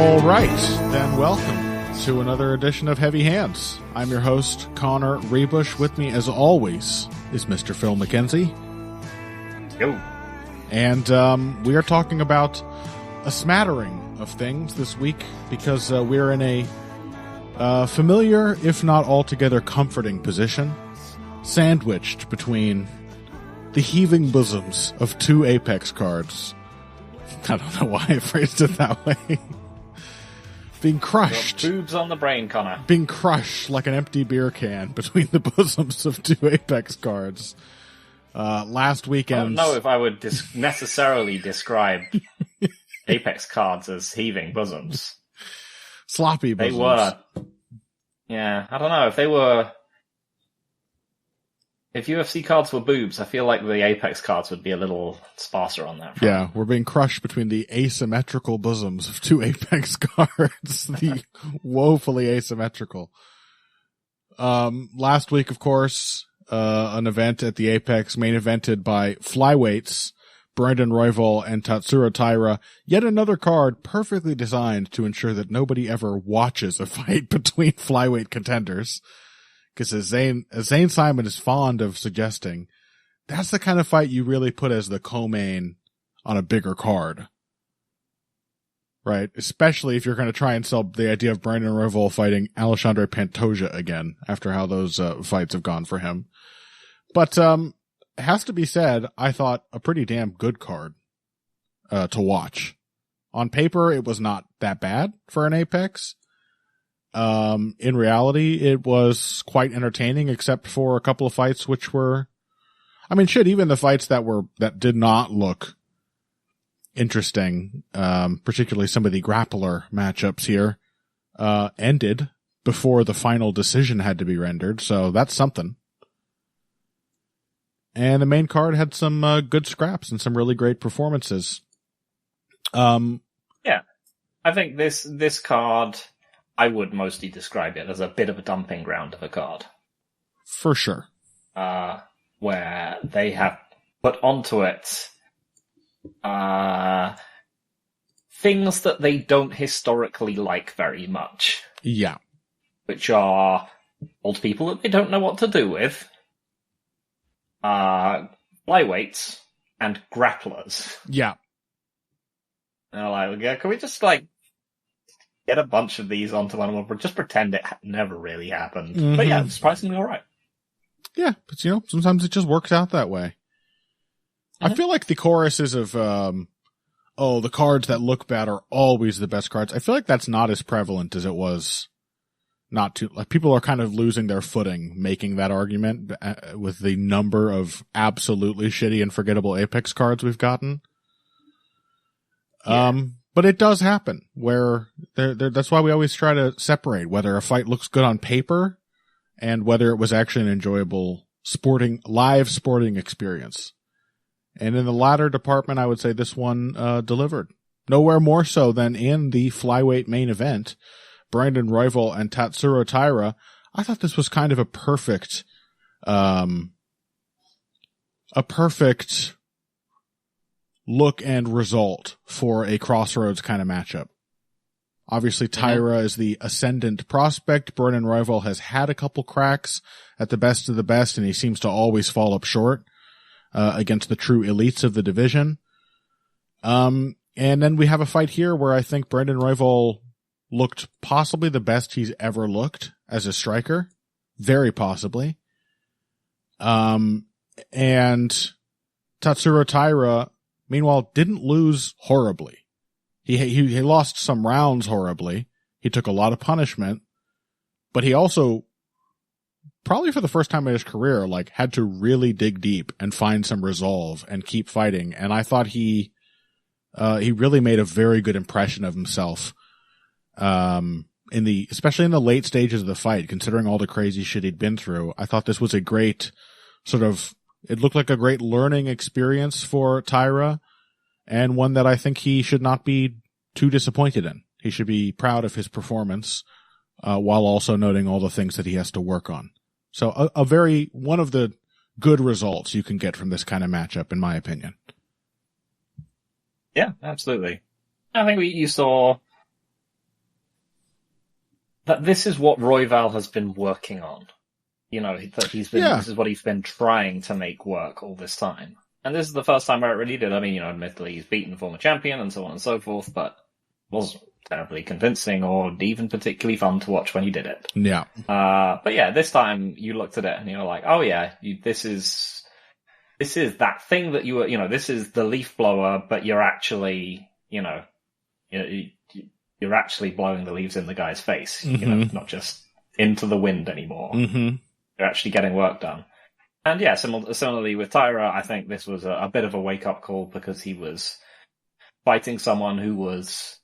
All right, then welcome to another edition of Heavy Hands. I'm your host, Connor Rebush. With me, as always, is Mr. Phil McKenzie. Yo. And we are talking about a smattering of things this week because we're in a familiar, if not altogether comforting position, sandwiched between the heaving bosoms of two Apex cards. I don't know why I phrased it that way. Being crushed. Boobs on the brain, Connor. Being crushed like an empty beer can between the bosoms of two Apex cards. Last weekend. I don't know if I would necessarily describe Apex cards as heaving bosoms. Sloppy bosoms. They were. Yeah, I don't know. If UFC cards were boobs, I feel like the Apex cards would be a little sparser on that front. Yeah, we're being crushed between the asymmetrical bosoms of two Apex cards. The woefully asymmetrical. Last week, of course, an event at the Apex, main evented by flyweights, Brandon Royval and Tatsuro Tyra. Yet another card perfectly designed to ensure that nobody ever watches a fight between flyweight contenders. Because as Zane Simon is fond of suggesting, that's the kind of fight you really put as the co-main on a bigger card. Right? Especially if you're going to try and sell the idea of Brandon Royval fighting Alexandre Pantoja again, after how those fights have gone for him. But it has to be said, I thought a pretty damn good card to watch. On paper, it was not that bad for an Apex. In reality, it was quite entertaining, except for a couple of fights which were, even the fights that did not look interesting, particularly some of the grappler matchups here, ended before the final decision had to be rendered, so that's something. And the main card had some good scraps and some really great performances. Yeah, I think this card, I would mostly describe it as a bit of a dumping ground of a card. For sure. Where they have put onto it things that they don't historically like very much. Yeah. Which are old people that they don't know what to do with, flyweights, and grapplers. Yeah. And they're like, yeah, can we just, get a bunch of these onto one of them, just pretend it never really happened. Mm-hmm. But yeah, surprisingly alright. Yeah, but sometimes it just works out that way. Mm-hmm. I feel like the choruses of, the cards that look bad are always the best cards. I feel like that's not as prevalent as it was not too, people are kind of losing their footing making that argument with the number of absolutely shitty and forgettable Apex cards we've gotten. Yeah. But it does happen where that's why we always try to separate whether a fight looks good on paper and whether it was actually an enjoyable live sporting experience. And in the latter department, I would say this one delivered. Nowhere more so than in the flyweight main event, Brandon Royval and Tatsuro Tyra. I thought this was kind of a perfect look and result for a crossroads kind of matchup. Obviously, Tyra is the ascendant prospect. Brandon Royval has had a couple cracks at the best of the best, and he seems to always fall up short against the true elites of the division. And then we have a fight here where I think Brandon Royval looked possibly the best he's ever looked as a striker. Very possibly. And Tatsuro Tyra, meanwhile, didn't lose horribly. He lost some rounds horribly. He took a lot of punishment, but he also, probably for the first time in his career, had to really dig deep and find some resolve and keep fighting. And I thought he really made a very good impression of himself, especially in the late stages of the fight, considering all the crazy shit he'd been through. I thought this was a great it looked like a great learning experience for Tyra, and one that I think he should not be too disappointed in. He should be proud of his performance, while also noting all the things that he has to work on. So one of the good results you can get from this kind of matchup, in my opinion. Yeah, absolutely. I think you saw that this is what Royval has been working on. That this is what he's been trying to make work all this time. And this is the first time where it really did. I mean, admittedly, he's beaten the former champion and so on and so forth, but it wasn't terribly convincing or even particularly fun to watch when he did it. Yeah. But yeah, this time you looked at it and you're like, oh yeah, this is that thing that you were, this is the Leafblower, but you're actually, you're actually blowing the leaves in the guy's face, not just into the wind anymore. Mm-hmm. You're actually getting work done. And yeah, similarly with Tyra, I think this was a bit of a wake-up call because he was fighting someone who was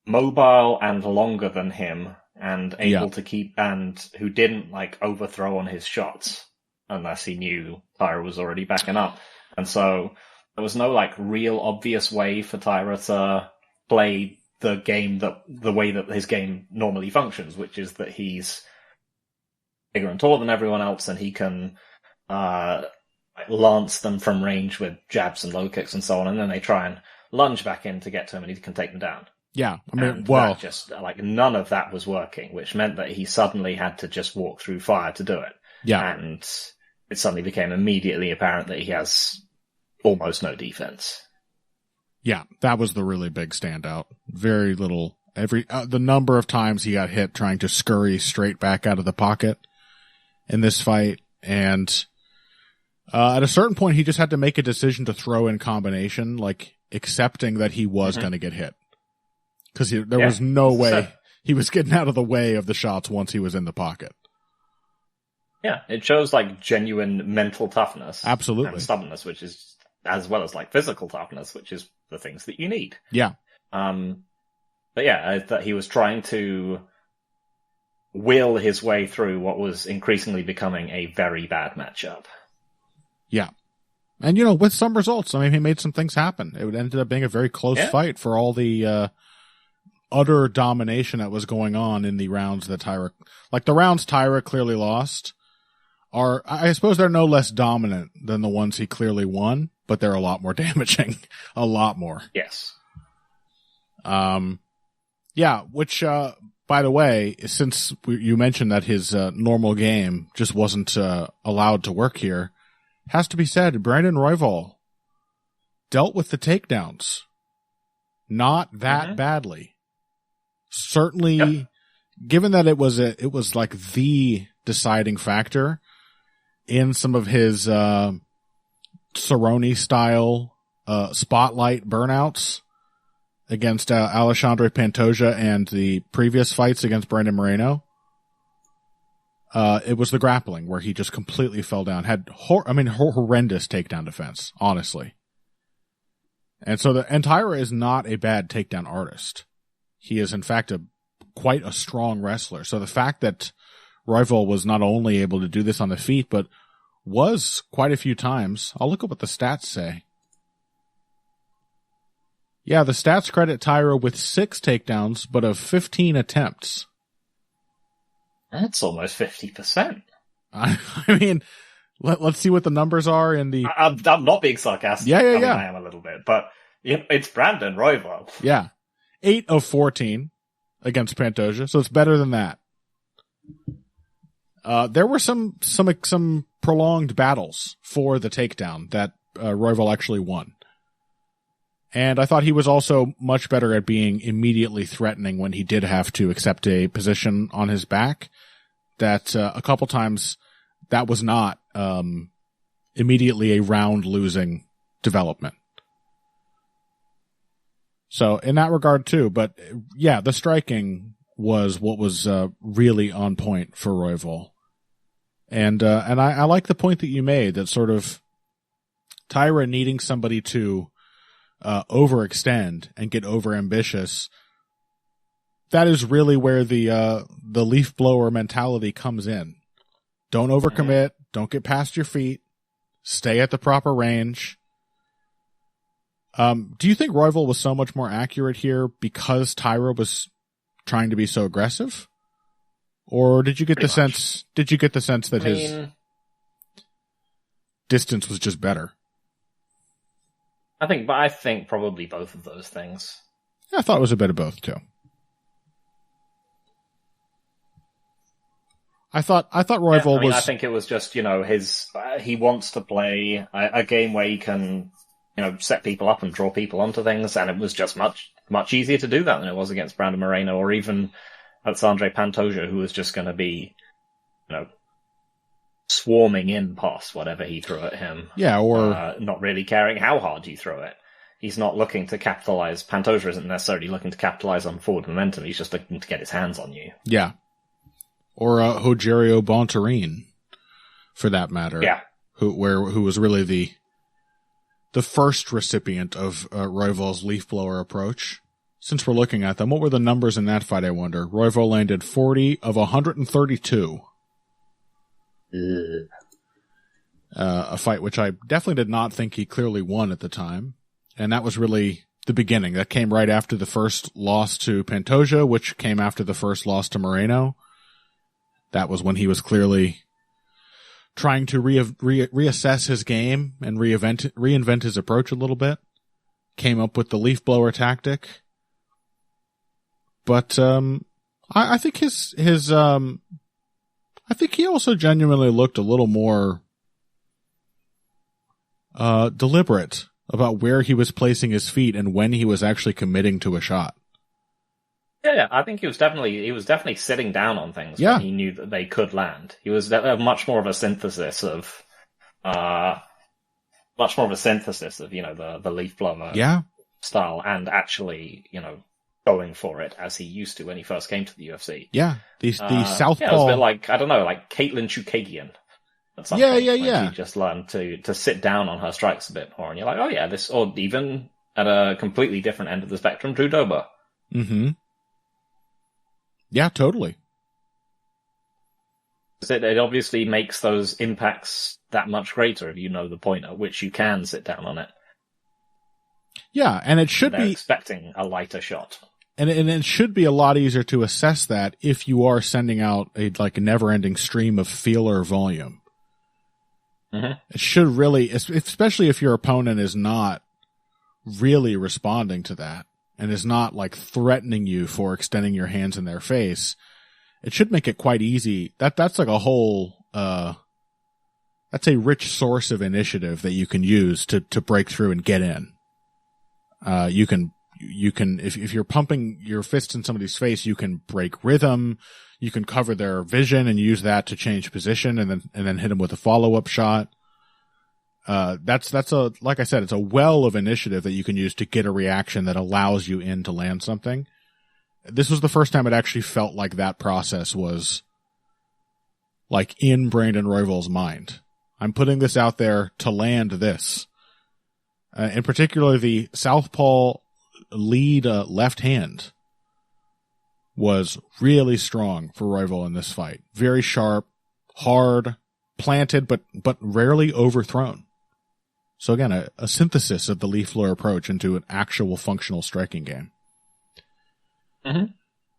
mobile and longer than him and able to keep, and who didn't overthrow on his shots unless he knew Tyra was already backing up. And so there was no real obvious way for Tyra to play the game the way that his game normally functions, which is that he's bigger and taller than everyone else, and he can lance them from range with jabs and low kicks and so on, and then they try and lunge back in to get to him, and he can take them down. Yeah, I mean, just none of that was working, which meant that he suddenly had to just walk through fire to do it. Yeah, and it suddenly became immediately apparent that he has almost no defense. Yeah, that was the really big standout. Very little. The number of times he got hit trying to scurry straight back out of the pocket in this fight, and at a certain point, he just had to make a decision to throw in combination, accepting that he was going to get hit, because there was no way he was getting out of the way of the shots once he was in the pocket. Yeah, it shows genuine mental toughness, absolutely, and stubbornness, which is as well as physical toughness, which is the things that you need. Yeah. But yeah, that he was trying to will his way through what was increasingly becoming a very bad matchup. Yeah. And, with some results, I mean, he made some things happen. It ended up being a very close fight for all the utter domination that was going on in the rounds that Tyra... the rounds Tyra clearly lost are... I suppose they're no less dominant than the ones he clearly won, but they're a lot more damaging. A lot more. Yes. Yeah, which, by the way, since you mentioned that his normal game just wasn't allowed to work here, has to be said, Brandon Royval dealt with the takedowns not that badly. Certainly, given that it was the deciding factor in some of his Cerrone style spotlight burnouts against Alexandre Pantoja and the previous fights against Brandon Moreno. It was the grappling where he just completely fell down. Had horrendous takedown defense, honestly. And so Tyra is not a bad takedown artist. He is in fact quite a strong wrestler. So the fact that Royval was not only able to do this on the feet, but was quite a few times. I'll look up what the stats say. Yeah, the stats credit Tyra with 6 takedowns, but of 15 attempts. That's almost 50%. I mean, let's see what the numbers are in the... I'm not being sarcastic. Yeah. I am a little bit, but it's Brandon Royval. Yeah. 8 of 14 against Pantoja, so it's better than that. There were some prolonged battles for the takedown that Royval actually won. And I thought he was also much better at being immediately threatening when he did have to accept a position on his back. That a couple times that was not immediately a round-losing development. So in that regard too, but yeah, the striking was what was really on point for Royval. And I like the point that you made, that sort of Tyra needing somebody to overextend and get overambitious. That is really where the Leafblower mentality comes in. Don't overcommit. Don't get past your feet. Stay at the proper range. Do you think Royval was so much more accurate here because Tyra was trying to be so aggressive? Or did you get the sense that his distance was just better? I think probably both of those things. I thought it was a bit of both too. I thought Royval was. I think it was just, he wants to play a game where he can, set people up and draw people onto things, and it was just much easier to do that than it was against Brandon Moreno or even Alexandre Pantoja, who was just going to be, swarming in past whatever he threw at him. Yeah, or not really caring how hard you throw it. He's not looking to capitalize. Pantoja isn't necessarily looking to capitalize on forward momentum. He's just looking to get his hands on you. Yeah. Or Rogerio Bontarine, for that matter. Yeah. Who was really the first recipient of Royval's Leafblower approach. Since we're looking at them, what were the numbers in that fight, I wonder? Royval landed 40 of 132. A fight which I definitely did not think he clearly won at the time. And that was really the beginning. That came right after the first loss to Pantoja, which came after the first loss to Moreno. That was when he was clearly trying to reassess his game and reinvent his approach a little bit. Came up with the Leafblower tactic. But I think I think he also genuinely looked a little more deliberate about where he was placing his feet and when he was actually committing to a shot. Yeah, I think he was definitely sitting down on things when he knew that they could land. He was much more of a synthesis of the Leafblower style and actually, going for it as he used to when he first came to the UFC. Yeah, the southpaw. Yeah, it was a bit like, I don't know, like Caitlin Chukagian. Yeah. She just learned to sit down on her strikes a bit more, and you're like, oh yeah, this, or even at a completely different end of the spectrum, Drew Dober. Mm-hmm. Yeah, totally. It obviously makes those impacts that much greater if you know the point at which you can sit down on it. Yeah, and it should They're be expecting a lighter shot. And it should be a lot easier to assess that if you are sending out a never-ending stream of feeler volume. Mm-hmm. It should really, especially if your opponent is not really responding to that and is not threatening you for extending your hands in their face, it should make it quite easy. That's like a whole, that's a rich source of initiative that you can use to break through and get in. You can, if you're pumping your fist in somebody's face, you can break rhythm, you can cover their vision and use that to change position and then hit them with a follow-up shot. That's like I said, it's a well of initiative that you can use to get a reaction that allows you in to land something. This was the first time it actually felt like that process was in Brandon Royval's mind. I'm putting this out there to land this. In particular, the southpaw lead left hand was really strong for Royval in this fight. Very sharp, hard, planted, but rarely overthrown. So again, a synthesis of the Leafblower approach into an actual functional striking game. Mm-hmm.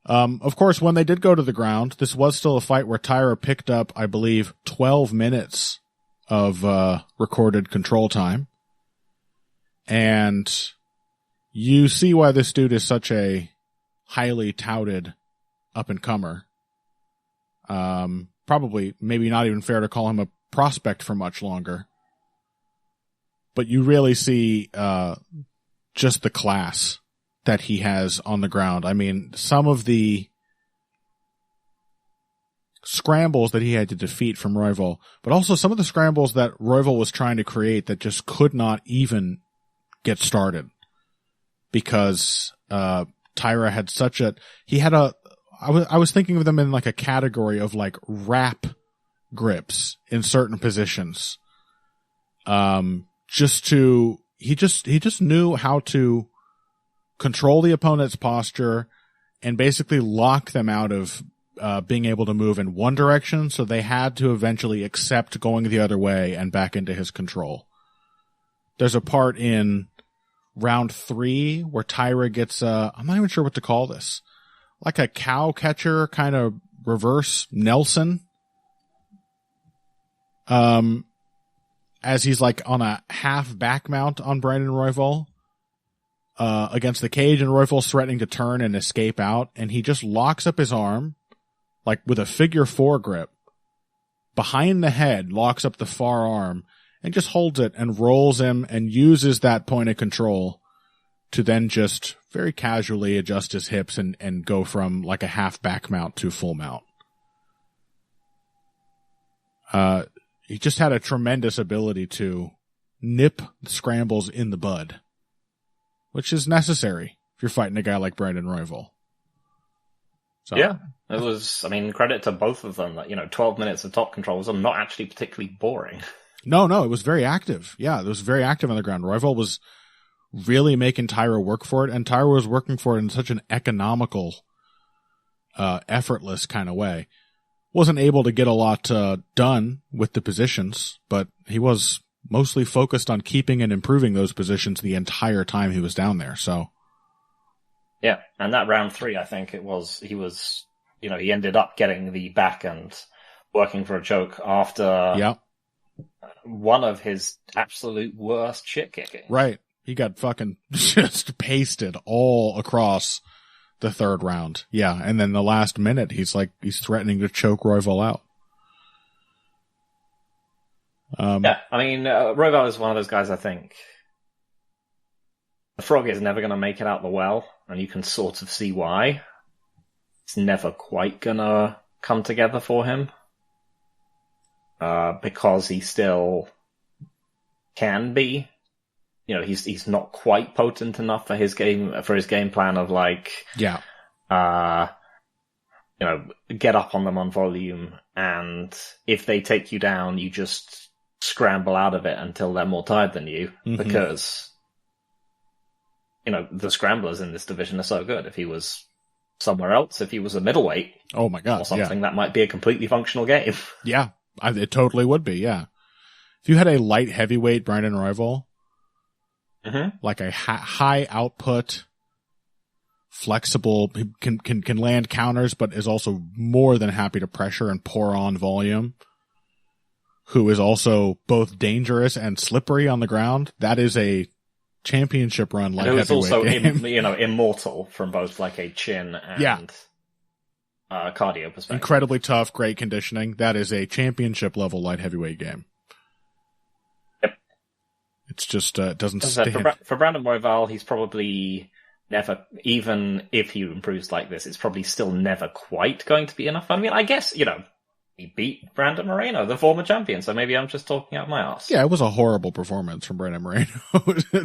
Of course, when they did go to the ground, this was still a fight where Tyra picked up, I believe, 12 minutes of recorded control time. And you see why this dude is such a highly touted up-and-comer. Probably, maybe not even fair to call him a prospect for much longer. But you really see just the class that he has on the ground. I mean, some of the scrambles that he had to defeat from Royval, but also some of the scrambles that Royval was trying to create that just could not even get started. Because Tyra had I was thinking of them in a category of wrap grips in certain positions. He just knew how to control the opponent's posture and basically lock them out of being able to move in one direction, so they had to eventually accept going the other way and back into his control. There's a part in round 3 where Tyra gets I'm not even sure what to call this, like a cow catcher kind of reverse Nelson, as he's on a half back mount on Brandon Royval against the cage, and Royval's threatening to turn and escape out, and he just locks up his arm with a figure 4 grip, behind the head, locks up the far arm, and just holds it and rolls him and uses that point of control to then just very casually adjust his hips and go from like a half back mount to full mount. He just had a tremendous ability to nip scrambles in the bud, which is necessary if you're fighting a guy like Brandon Royval. So. Yeah, it was, credit to both of them that, 12 minutes of top control was not actually particularly boring. No, it was very active. Yeah, it was very active on the ground. Royval was really making Tyra work for it, and Tyra was working for it in such an economical, effortless kind of way. Wasn't able to get a lot done with the positions, but he was mostly focused on keeping and improving those positions the entire time he was down there, so... Yeah, and that round 3, I think he ended up getting the back and working for a choke after one of his absolute worst shit kicking. Right. He got fucking just pasted all across the third round. Yeah, and then the last minute, he's threatening to choke Royval out. Royval is one of those guys, I think. The frog is never going to make it out the well, and you can sort of see why. It's never quite going to come together for him. Because he still can be. He's not quite potent enough for his game plan of get up on them on volume, and if they take you down, you just scramble out of it until they're more tired than you, because the scramblers in this division are so good. If he was somewhere else, if he was a middleweight, oh my god, or something, that might be a completely functional game. Yeah, it totally would be. Yeah, if you had a light heavyweight Brandon Royval, like a high output, flexible, can land counters, but is also more than happy to pressure and pour on volume, who is also both dangerous and slippery on the ground, that is a championship run light heavyweight also game. Immortal from both like a chin and cardio perspective. Incredibly tough, great conditioning. That is a championship level light heavyweight game. Yep. It's just it doesn't stand. For Brandon Royval, he's probably never, even if he improves like this, it's probably still never quite going to be enough. I guess, he beat Brandon Moreno, the former champion, so maybe I'm just talking out my ass. Yeah, it was a horrible performance from Brandon Moreno,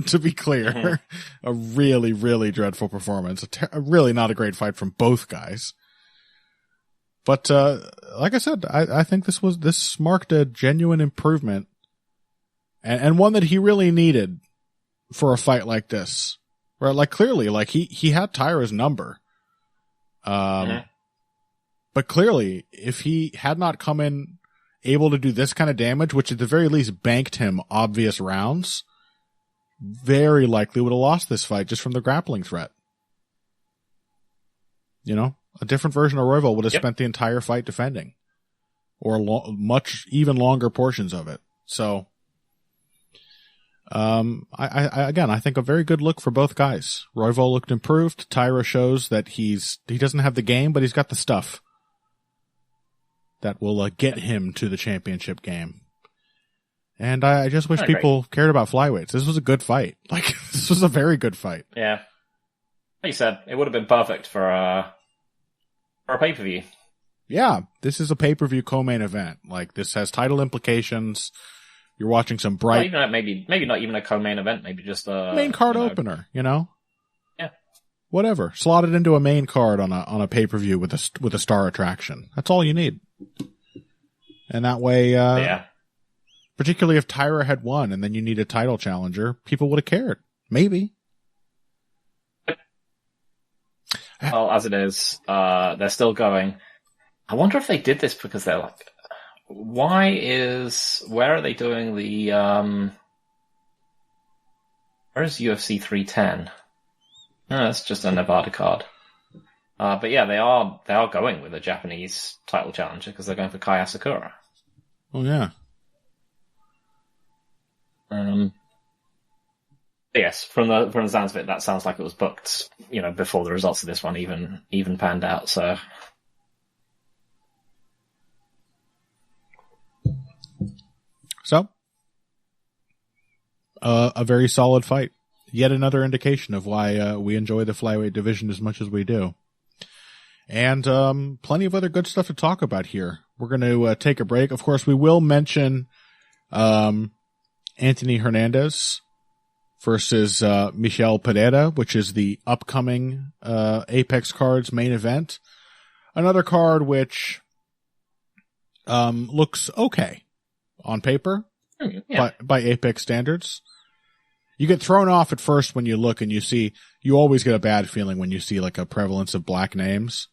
to be clear. A really, really dreadful performance. Really not a great fight from both guys. But, like I said, I think this marked a genuine improvement, and one that he really needed for a fight like this. Right, clearly, he had Tyra's number. But clearly, if he had not come in able to do this kind of damage, which at the very least banked him obvious rounds, very likely would have lost this fight just from the grappling threat. A different version of Royval would have spent the entire fight defending, or much even longer portions of it. So, I think a very good look for both guys. Royval looked improved. Tyra shows that he doesn't have the game, but he's got the stuff that will get him to the championship game. And I just wish people cared about flyweights. This was a good fight. This was a very good fight. Yeah. Like you said, it would have been perfect for a pay-per-view. Yeah, this is a pay-per-view co-main event. This has title implications. You're watching some bright... Well, maybe not even a co-main event, maybe just a... main card opener, Yeah. Whatever. Slot it into a main card on a pay-per-view with a star attraction. That's all you need. And that way, particularly if Tyra had won and then you need a title challenger, people would have cared. Maybe. Well, as it is, they're still going. I wonder if they did this because they're where are they doing the, where is UFC 310? No, that's just a Nevada card. But yeah, they are going with a Japanese title challenger because they're going for Kai Asakura. Oh yeah. Yes, from the sounds of it, that sounds like it was booked, before the results of this one even panned out. So So, a very solid fight. Yet another indication of why we enjoy the flyweight division as much as we do. And plenty of other good stuff to talk about here. We're going to take a break. Of course, we will mention Anthony Hernandez versus Michel Perera, which is the upcoming Apex Cards main event. Another card which looks okay on paper by Apex standards. You get thrown off at first when you look and you always get a bad feeling when you see like a prevalence of black names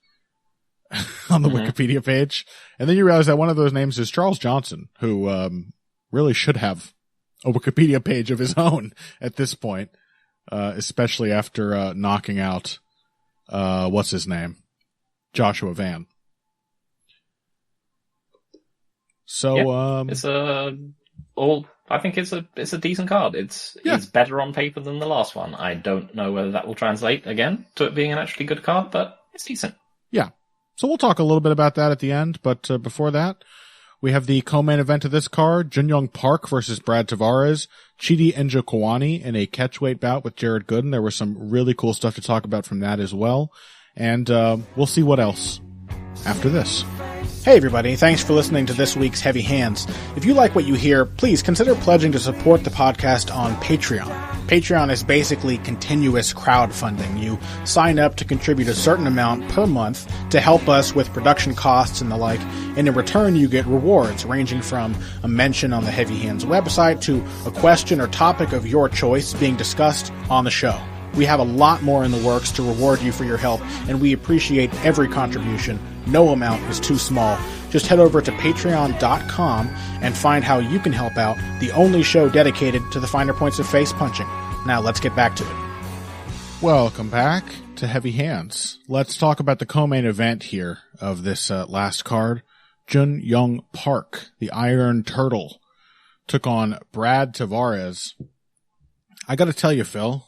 on the Wikipedia page. And then you realize that one of those names is Charles Johnson, who really should have a Wikipedia page of his own at this point, especially after knocking out, what's his name? Joshua Van. So, I think it's a decent card. It's better on paper than the last one. I don't know whether that will translate again to it being an actually good card, but it's decent. Yeah. So we'll talk a little bit about that at the end, but before that, we have the co-main event of this card, Junyoung Park versus Brad Tavarez, Chidi Kuani in a catchweight bout with Jared Gooden. There was some really cool stuff to talk about from that as well. And we'll see what else after this. Hey everybody, thanks for listening to this week's Heavy Hands. If you like what you hear, please consider pledging to support the podcast on Patreon. Patreon is basically continuous crowdfunding. You sign up to contribute a certain amount per month to help us with production costs and the like, and in return you get rewards ranging from a mention on the Heavy Hands website to a question or topic of your choice being discussed on the show. We have a lot more in the works to reward you for your help, and we appreciate every contribution. No amount is too small. Just head over to patreon.com and find how you can help out, the only show dedicated to the finer points of face punching. Now let's get back to it. Welcome back to Heavy Hands. Let's talk about the co-main event here of this last card. Junyoung Park, the Iron Turtle, took on Brad Tavarez. I gotta tell you, Phil,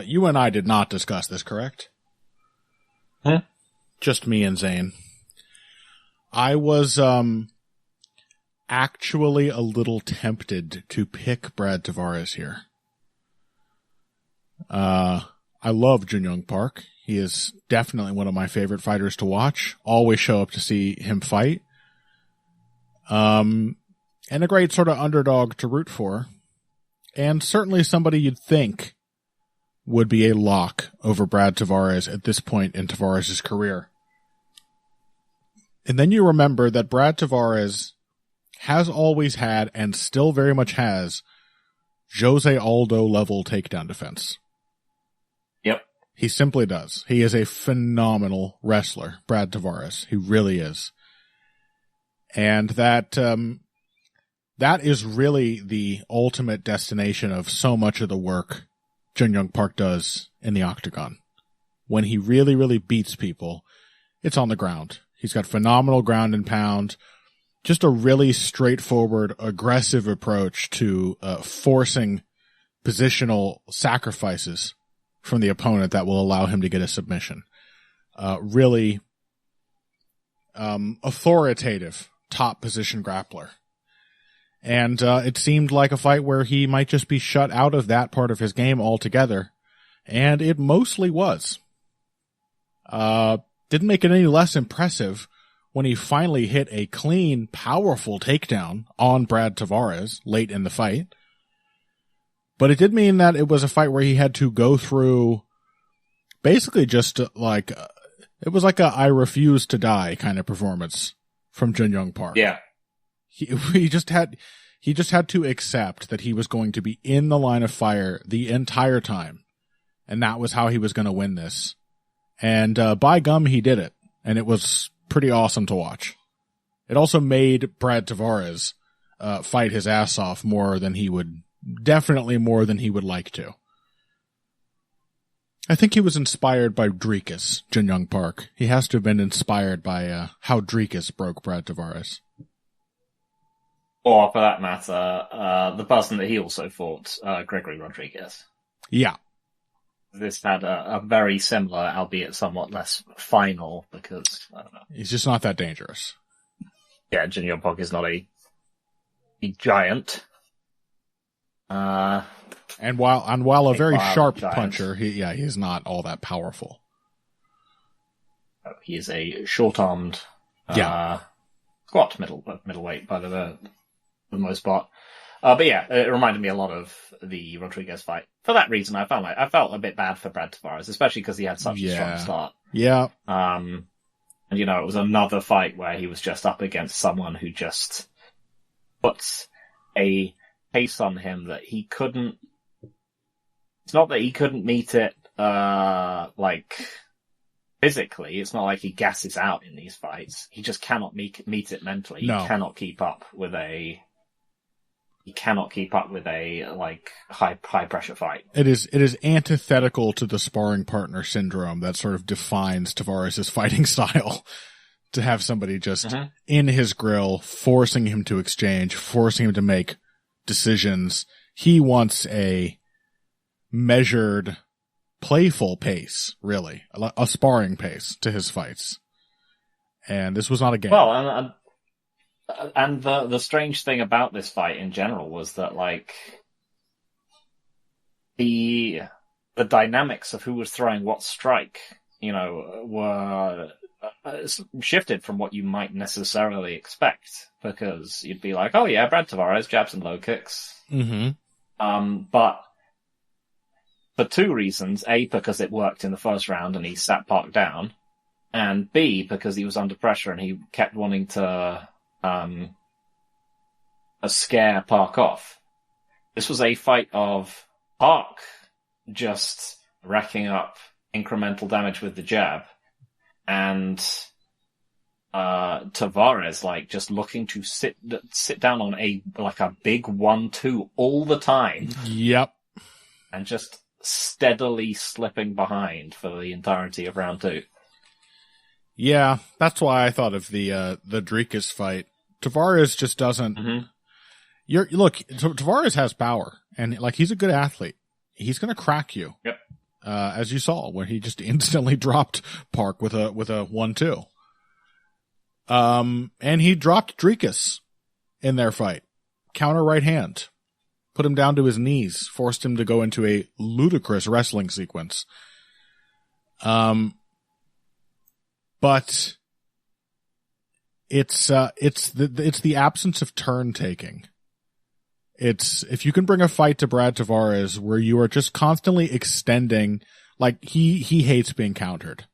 you and I did not discuss this, correct? Huh? Just me and Zane. I was actually a little tempted to pick Brad Tavarez here. I love Junyoung Park. He is definitely one of my favorite fighters to watch. Always show up to see him fight. And a great sort of underdog to root for. And certainly somebody you'd think would be a lock over Brad Tavarez at this point in Tavarez's career. And then you remember that Brad Tavarez has always had, and still very much has, Jose Aldo level takedown defense. Yep. He simply does. He is a phenomenal wrestler, Brad Tavarez. He really is. And that is really the ultimate destination of so much of the work Junyoung Park does in the octagon. When he really, really beats people, it's on the ground. He's got phenomenal ground and pound, just a really straightforward, aggressive approach to forcing positional sacrifices from the opponent that will allow him to get a submission. Really authoritative top position grappler. And it seemed like a fight where he might just be shut out of that part of his game altogether. And it mostly was. Didn't make it any less impressive when he finally hit a clean, powerful takedown on Brad Tavarez late in the fight. But it did mean that it was a fight where he had to go through basically just like, it was like a I refuse to die kind of performance from Junyoung Park. Yeah. He just had to accept that he was going to be in the line of fire the entire time. And that was how he was going to win this. And by gum, he did it. And it was pretty awesome to watch. It also made Brad Tavarez fight his ass off definitely more than he would like to. I think he was inspired by Dricus, Junyoung Park. He has to have been inspired by how Dricus broke Brad Tavarez. Or, for that matter, the person that he also fought, Gregory Rodriguez. Yeah. This had a very similar, albeit somewhat less final, because, I don't know. He's just not that dangerous. Yeah, Junyoung Park is not a giant, And while a very sharp giant puncher, he's not all that powerful. He is a short-armed squat middleweight by the most part. But yeah, it reminded me a lot of the Rodriguez fight. For that reason, I felt a bit bad for Brad Tavarez, especially because he had such a strong start. Yeah. And it was another fight where he was just up against someone who just puts a pace on him that he couldn't. It's not that he couldn't meet it, physically. It's not like he gasses out in these fights. He just cannot meet it mentally. No. He cannot keep up with a high pressure fight. It is antithetical to the sparring partner syndrome that sort of defines Tavarez' fighting style. To have somebody just in his grill, forcing him to exchange, forcing him to make decisions. He wants a measured, playful pace, really. A sparring pace to his fights. And this was not a game. Well, and the strange thing about this fight in general was that, the dynamics of who was throwing what strike, were shifted from what you might necessarily expect, because you'd be like, oh yeah, Brad Tavarez, jabs and low kicks. Mm-hmm. But for two reasons. A, because it worked in the first round and he sat Park down. And B, because he was under pressure and he kept wanting to scare Park off. This was a fight of Park just racking up incremental damage with the jab, and Tavarez just looking to sit down on a big 1-2 all the time. Yep. And just steadily slipping behind for the entirety of round 2. Yeah, that's why I thought of the Dricus fight. Tavarez just doesn't. Mm-hmm. Tavarez has power, and he's a good athlete. He's going to crack you. Yep. As you saw when he just instantly dropped Park with a 1-2. And he dropped Dricus in their fight. Counter right hand. Put him down to his knees. Forced him to go into a ludicrous wrestling sequence. But it's the absence of turn taking. It's, if you can bring a fight to Brad Tavarez where you are just constantly extending, he hates being countered.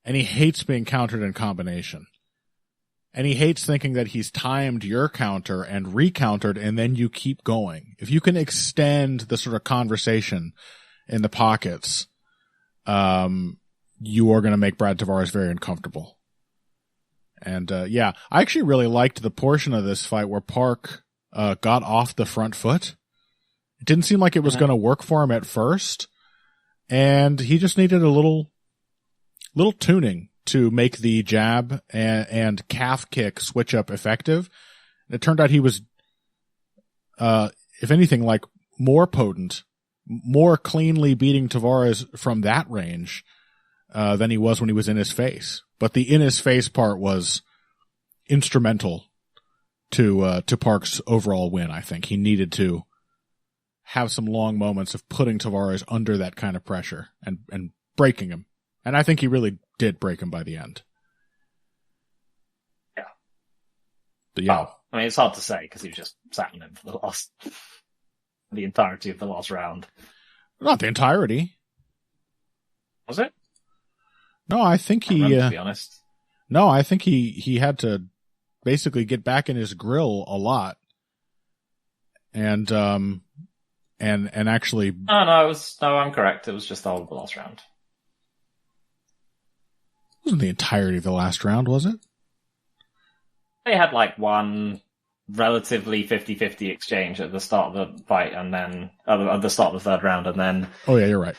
And he hates being countered in combination. And he hates thinking that he's timed your counter and recountered and then you keep going. If you can extend the sort of conversation in the pockets, you are going to make Brad Tavarez very uncomfortable. And, I actually really liked the portion of this fight where Park got off the front foot. It didn't seem like it was going to work for him at first, and he just needed a little tuning to make the jab and calf kick switch up effective. It turned out he was, if anything, more potent, more cleanly beating Tavarez from that range than he was when he was in his face. But the in his face part was instrumental to Park's overall win. I think he needed to have some long moments of putting Tavarez under that kind of pressure and breaking him. And I think he really did break him by the end. Yeah. But yeah. Well, I mean, it's hard to say because he was just sat on him for the entirety of the last round. Not the entirety. Was it? No, I think he, to be honest. No, I think he had to basically get back in his grill a lot. And actually. No, I'm correct. It was just the whole of the last round. It wasn't the entirety of the last round, was it? They had one relatively 50-50 exchange at the start of the fight, and then at the start of the third round, and then. Oh yeah, you're right.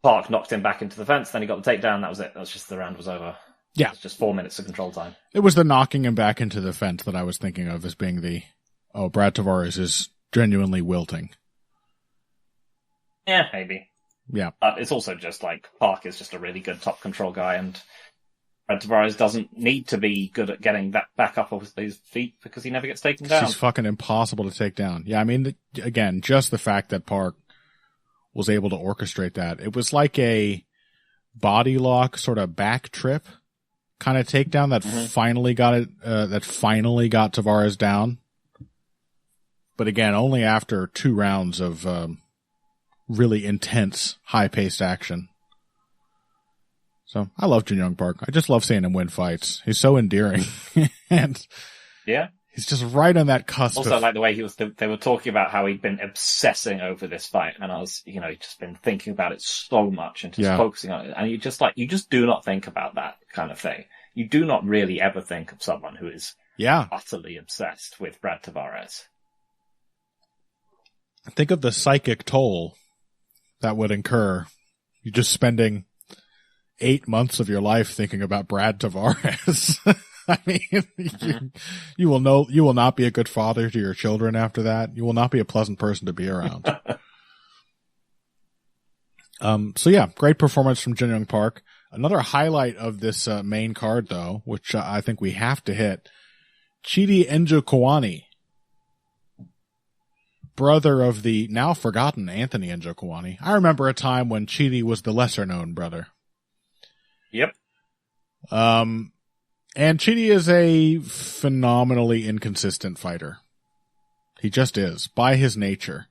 Park knocked him back into the fence, then he got the takedown, that was it. That was just, the round was over. Yeah. It was just 4 minutes of control time. It was the knocking him back into the fence that I was thinking of as being Brad Tavarez is genuinely wilting. Yeah, maybe. Yeah. But it's also just Park is just a really good top control guy, and Tavarez doesn't need to be good at getting back up off his feet because he never gets taken down. She's fucking impossible to take down. Yeah, I mean, again, just the fact that Park was able to orchestrate that. It was like a body lock sort of back trip kind of takedown that finally got Tavarez down. But again, only after 2 rounds of really intense, high-paced action. So I love Jin Young Park. I just love seeing him win fights. He's so endearing, and he's just right on that cusp. Also, like the way they were talking about how he'd been obsessing over this fight, and I was, just been thinking about it so much and just focusing on it. And you just do not think about that kind of thing. You do not really ever think of someone who is utterly obsessed with Brad Tavarez. Think of the psychic toll that would incur. You're just spending 8 months of your life thinking about Brad Tavarez. I mean, you will not be a good father to your children after that. You will not be a pleasant person to be around. So yeah, great performance from Jin Young Park. Another highlight of this main card, though, which I think we have to hit, Chidi Kuani, brother of the now forgotten Anthony Kuani. I remember a time when Chidi was the lesser known brother. Yep. And Chidi is a phenomenally inconsistent fighter. He just is, by his nature.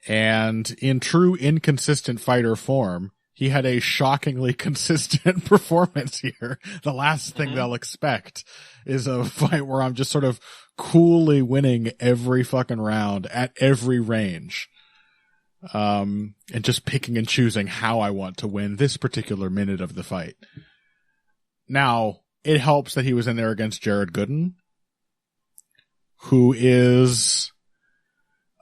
And in true inconsistent fighter form, he had a shockingly consistent performance here. The last thing they'll expect is a fight where I'm just sort of coolly winning every fucking round at every range. And just picking and choosing how I want to win this particular minute of the fight. Now, it helps that he was in there against Jared Gooden, who is...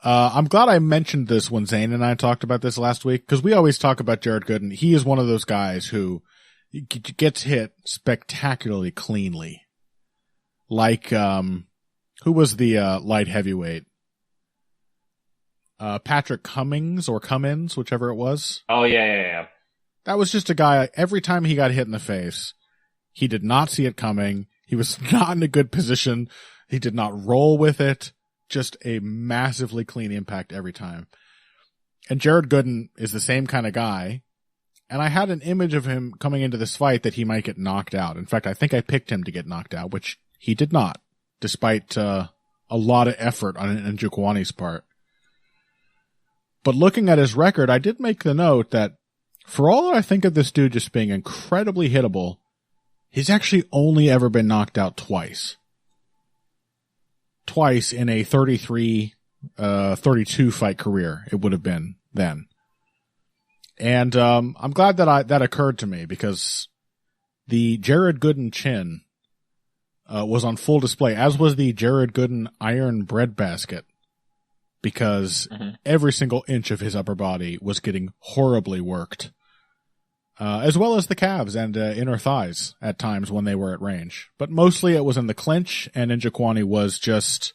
I'm glad I mentioned this when Zane and I talked about this last week, because we always talk about Jared Gooden. He is one of those guys who gets hit spectacularly cleanly. Like, who was the light heavyweight? Patrick Cummins, whichever it was. Oh, yeah. That was just a guy, every time he got hit in the face, he did not see it coming. He was not in a good position. He did not roll with it. Just a massively clean impact every time. And Jared Gooden is the same kind of guy. And I had an image of him coming into this fight that he might get knocked out. In fact, I think I picked him to get knocked out, which he did not, despite a lot of effort on Njokuani's part. But looking at his record, I did make the note that for all that I think of this dude just being incredibly hittable, he's actually only ever been knocked out twice. Twice in a 32 fight career, it would have been then. And I'm glad that that occurred to me, because the Jared Gooden chin was on full display, as was the Jared Gooden iron breadbasket, because every single inch of his upper body was getting horribly worked, as well as the calves and inner thighs at times when they were at range. But mostly it was in the clinch, and Njokuani was just...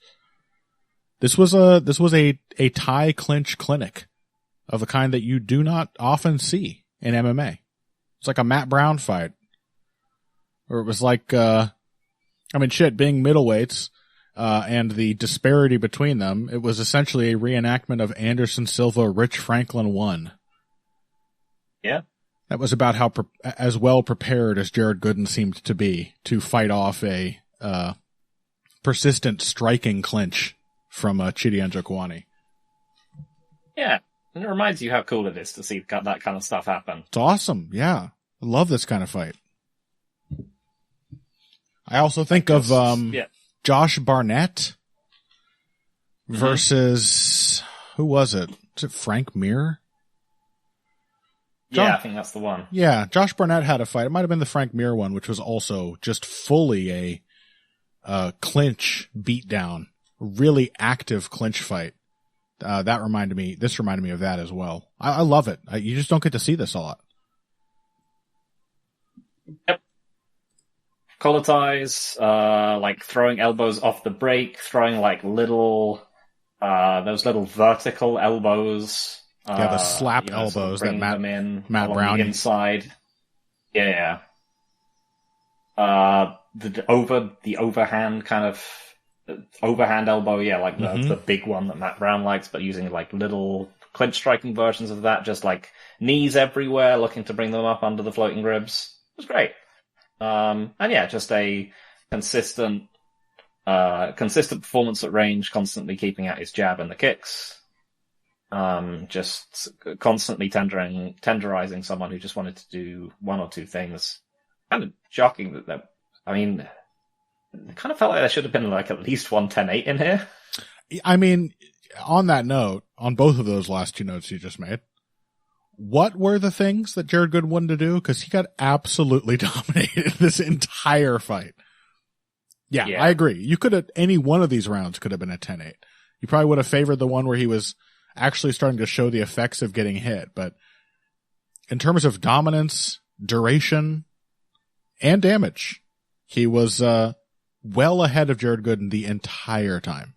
This was a Thai clinch clinic of the kind that you do not often see in MMA. It's like a Matt Brown fight. Or it was like, being middleweights, and the disparity between them, it was essentially a reenactment of Anderson Silva, Rich Franklin 1. Yeah. That was about how as well prepared as Jared Gooden seemed to be to fight off a persistent striking clinch from Chidi Njokuani. Yeah, and it reminds you how cool it is to see that kind of stuff happen. It's awesome, yeah. I love this kind of fight. I also think of Josh Barnett versus... Who was it? Was it Frank Mir? Yeah, I think that's the one. Yeah, Josh Barnett had a fight. It might have been the Frank Mir one, which was also just fully a clinch beatdown, really active clinch fight. This reminded me of that as well. I love it. You just don't get to see this a lot. Yep. Collar ties, like throwing elbows off the break, throwing like those little vertical elbows. The slap elbows that Matt Brown inside. Yeah. the overhand kind of overhand elbow, like the big one that Matt Brown likes, but using like little clinch striking versions of that, just like knees everywhere, looking to bring them up under the floating ribs. It was great. And yeah, just a consistent performance at range, constantly keeping out his jab and the kicks. Just constantly tenderizing someone who just wanted to do one or two things. Kind of shocking that I mean, it kind of felt like there should have been like at least 110-8 in here. I mean, on that note, on both of those last two notes you just made, what were the things that Jared Gooden wanted to do? Because he got absolutely dominated this entire fight. Yeah, I agree. You could have, any one of these rounds could have been a 10-8. You probably would have favored the one where he was actually starting to show the effects of getting hit. But in terms of dominance, duration, and damage, he was well ahead of Jared Gooden the entire time.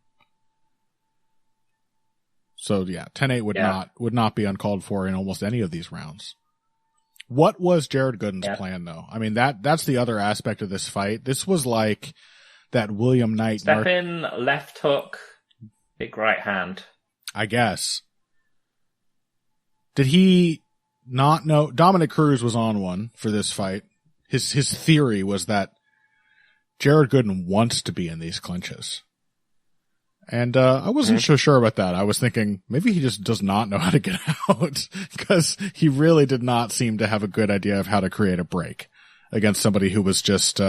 So yeah, 10-8 would not be uncalled for in almost any of these rounds. What was Jared Gooden's plan though? I mean, that's the other aspect of this fight. This was like that William Knight step in, left hook, big right hand. I guess. Did he not know? Dominic Cruz was on one for this fight. His theory was that Jared Gooden wants to be in these clinches. And I wasn't so sure about that. I was thinking maybe he just does not know how to get out, because he really did not seem to have a good idea of how to create a break against somebody who was just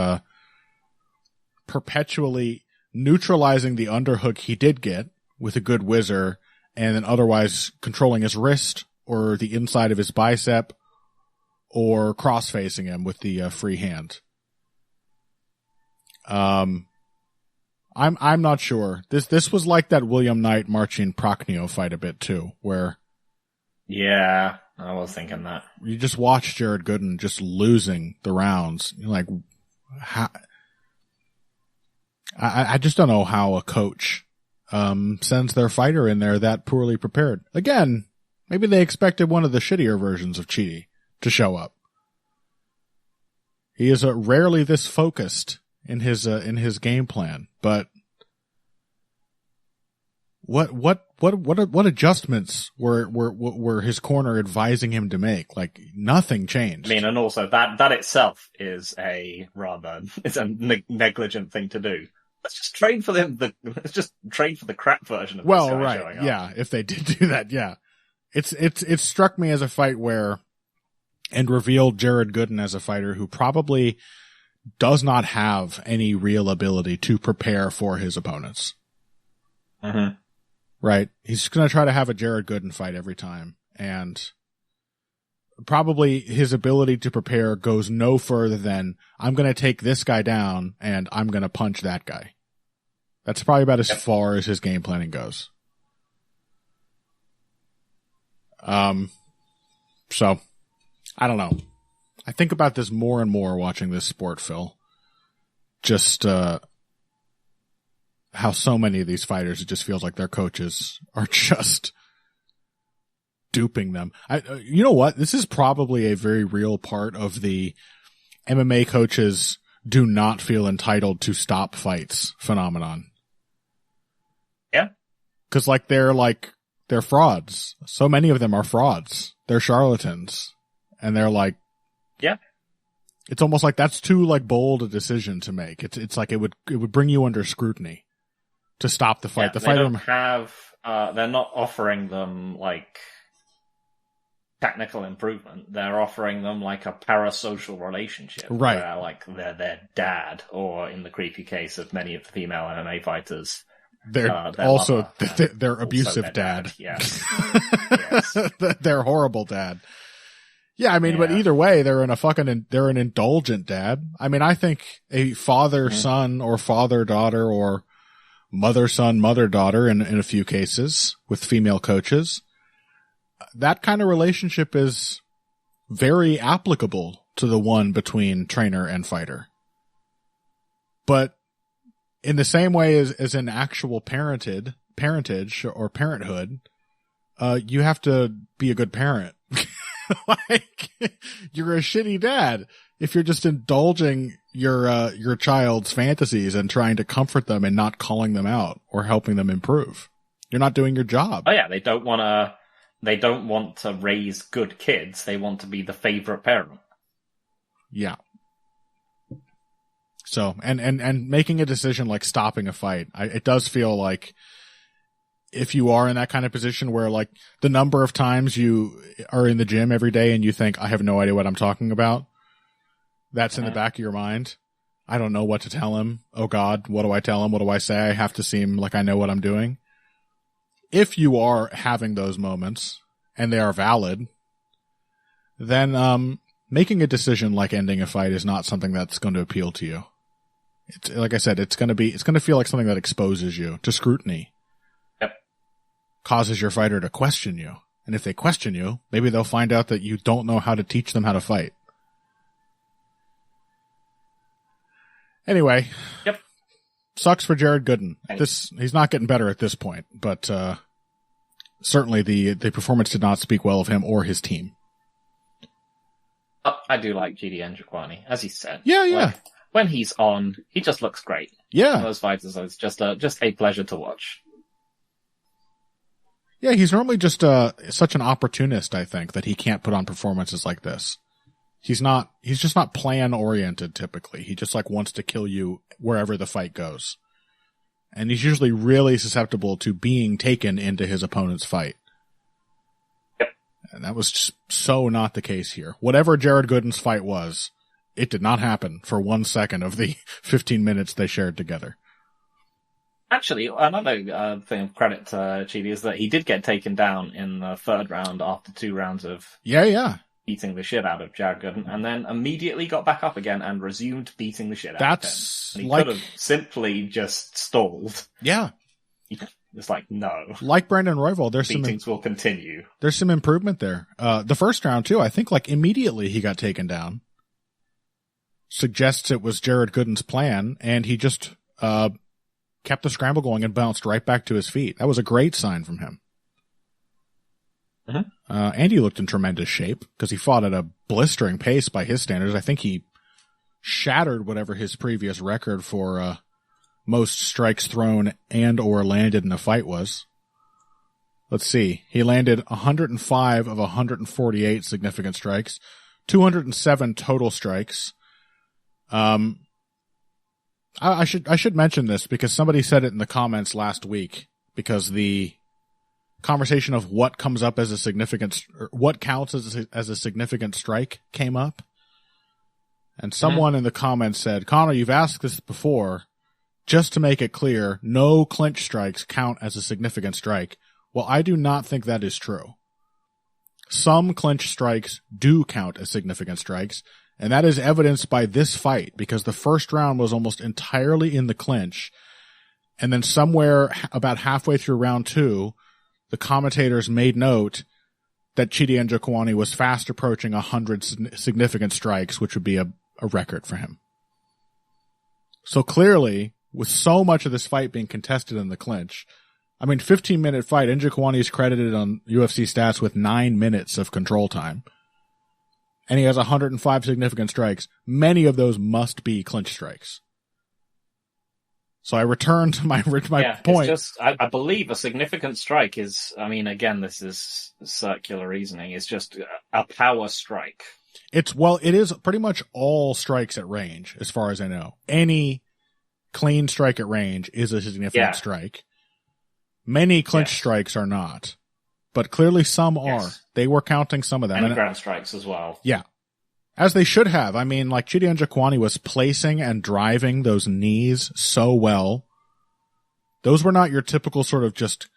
perpetually neutralizing the underhook he did get with a good whizzer, and then otherwise controlling his wrist or the inside of his bicep, or cross-facing him with the free hand. I'm not sure. This was like that William Knight Marcin Prachnio fight a bit too, where yeah, I was thinking that. You just watch Jared Gooden just losing the rounds. You're like, how? I just don't know how a coach sends their fighter in there that poorly prepared. Again, maybe they expected one of the shittier versions of Chidi to show up. He is rarely this focused in his game plan, but what adjustments were his corner advising him to make? Like, nothing changed. I mean, and also that itself is a negligent thing to do. Let's just train for the crap version of this guy showing up. Yeah, if they did do that, yeah. It struck me as a fight and revealed Jared Gooden as a fighter who probably does not have any real ability to prepare for his opponents. Mm-hmm. Right? He's going to try to have a Jared Gooden fight every time, and probably his ability to prepare goes no further than, I'm going to take this guy down and I'm going to punch that guy. That's probably about as far as his game planning goes. So I don't know. I think about this more and more watching this sport, Phil. Just, how so many of these fighters, it just feels like their coaches are just duping them. You know what? This is probably a very real part of the MMA coaches do not feel entitled to stop fights phenomenon. Yeah. Cause they're frauds. So many of them are frauds. They're charlatans. And they're like, yeah. It's almost like that's too bold a decision to make. It's like it would bring you under scrutiny to stop the fight. Yeah, they don't have, they're not offering them technical improvement. They're offering them a parasocial relationship. Right. Where they're their dad, or in the creepy case of many of the female MMA fighters, they're also their abusive dad. Yeah. Yes. Their horrible dad. Yeah, I mean, but either way, they're an indulgent dad. I mean, I think a father-son or father-daughter or mother-son, mother-daughter in a few cases with female coaches, that kind of relationship is very applicable to the one between trainer and fighter. But in the same way as in actual parentage or parenthood, you have to be a good parent. You're a shitty dad if you're just indulging your child's fantasies and trying to comfort them and not calling them out or helping them improve. You're not doing your job. Oh yeah, they don't want to raise good kids. They want to be the favorite parent. Yeah. So, and making a decision like stopping a fight, it does feel like if you are in that kind of position where like the number of times you are in the gym every day and you think, I have no idea what I'm talking about, that's in the back of your mind. I don't know what to tell him. Oh God, what do I tell him? What do I say? I have to seem like I know what I'm doing. If you are having those moments and they are valid, then making a decision like ending a fight is not something that's going to appeal to you. It's like I said, it's going to feel like something that exposes you to scrutiny. Yep. Causes your fighter to question you. And if they question you, maybe they'll find out that you don't know how to teach them how to fight. Anyway. Yep. Sucks for Jared Gooden. He's not getting better at this point, but certainly the performance did not speak well of him or his team. I do like GD Njokuani, as he said. Yeah. Like, when he's on, he just looks great. Yeah. Those fighters are just a pleasure to watch. Yeah, he's normally just such an opportunist, I think, that he can't put on performances like this. He's just not plan oriented typically. He just like wants to kill you wherever the fight goes. And he's usually really susceptible to being taken into his opponent's fight. Yep. And that was just so not the case here. Whatever Jared Gooden's fight was, it did not happen for 1 second of the 15 minutes they shared together. Actually, another thing of credit to Chidi is that he did get taken down in the third round after 2 rounds of beating the shit out of Jared Gooden, and then immediately got back up again and resumed beating the shit out of him. And he could have simply just stalled. Yeah. It's like, no. Like Brandon Royval, beatings will continue. There's some improvement there. The first round, too, I think like immediately he got taken down. Suggests it was Jared Gooden's plan, and he just kept the scramble going and bounced right back to his feet. That was a great sign from him. Mm-hmm. And he looked in tremendous shape because he fought at a blistering pace by his standards. I think he shattered whatever his previous record for most strikes thrown and or landed in a fight was. Let's see. He landed 105 of 148 significant strikes, 207 total strikes. I should mention this because somebody said it in the comments last week, because the conversation of what comes up as a significant, or what counts as a significant strike came up. And someone in the comments said, Connor, you've asked this before. Just to make it clear, no clinch strikes count as a significant strike. Well, I do not think that is true. Some clinch strikes do count as significant strikes, and that is evidenced by this fight, because the first round was almost entirely in the clinch, and then somewhere about halfway through round 2, the commentators made note that Chidi Njokuani was fast approaching 100 significant strikes, which would be a record for him. So clearly, with so much of this fight being contested in the clinch, 15-minute fight, Njokuani is credited on UFC stats with 9 minutes of control time. And he has 105 significant strikes. Many of those must be clinch strikes. So I return to my point. It's just, I believe a significant strike is, again, this is circular reasoning, is just a power strike. It is pretty much all strikes at range, as far as I know. Any clean strike at range is a significant strike. Many clinch strikes are not, but clearly some are. They were counting some of them. And ground strikes as well. Yeah. As they should have. Like Chidi Njokuani was placing and driving those knees so well. Those were not your typical sort of just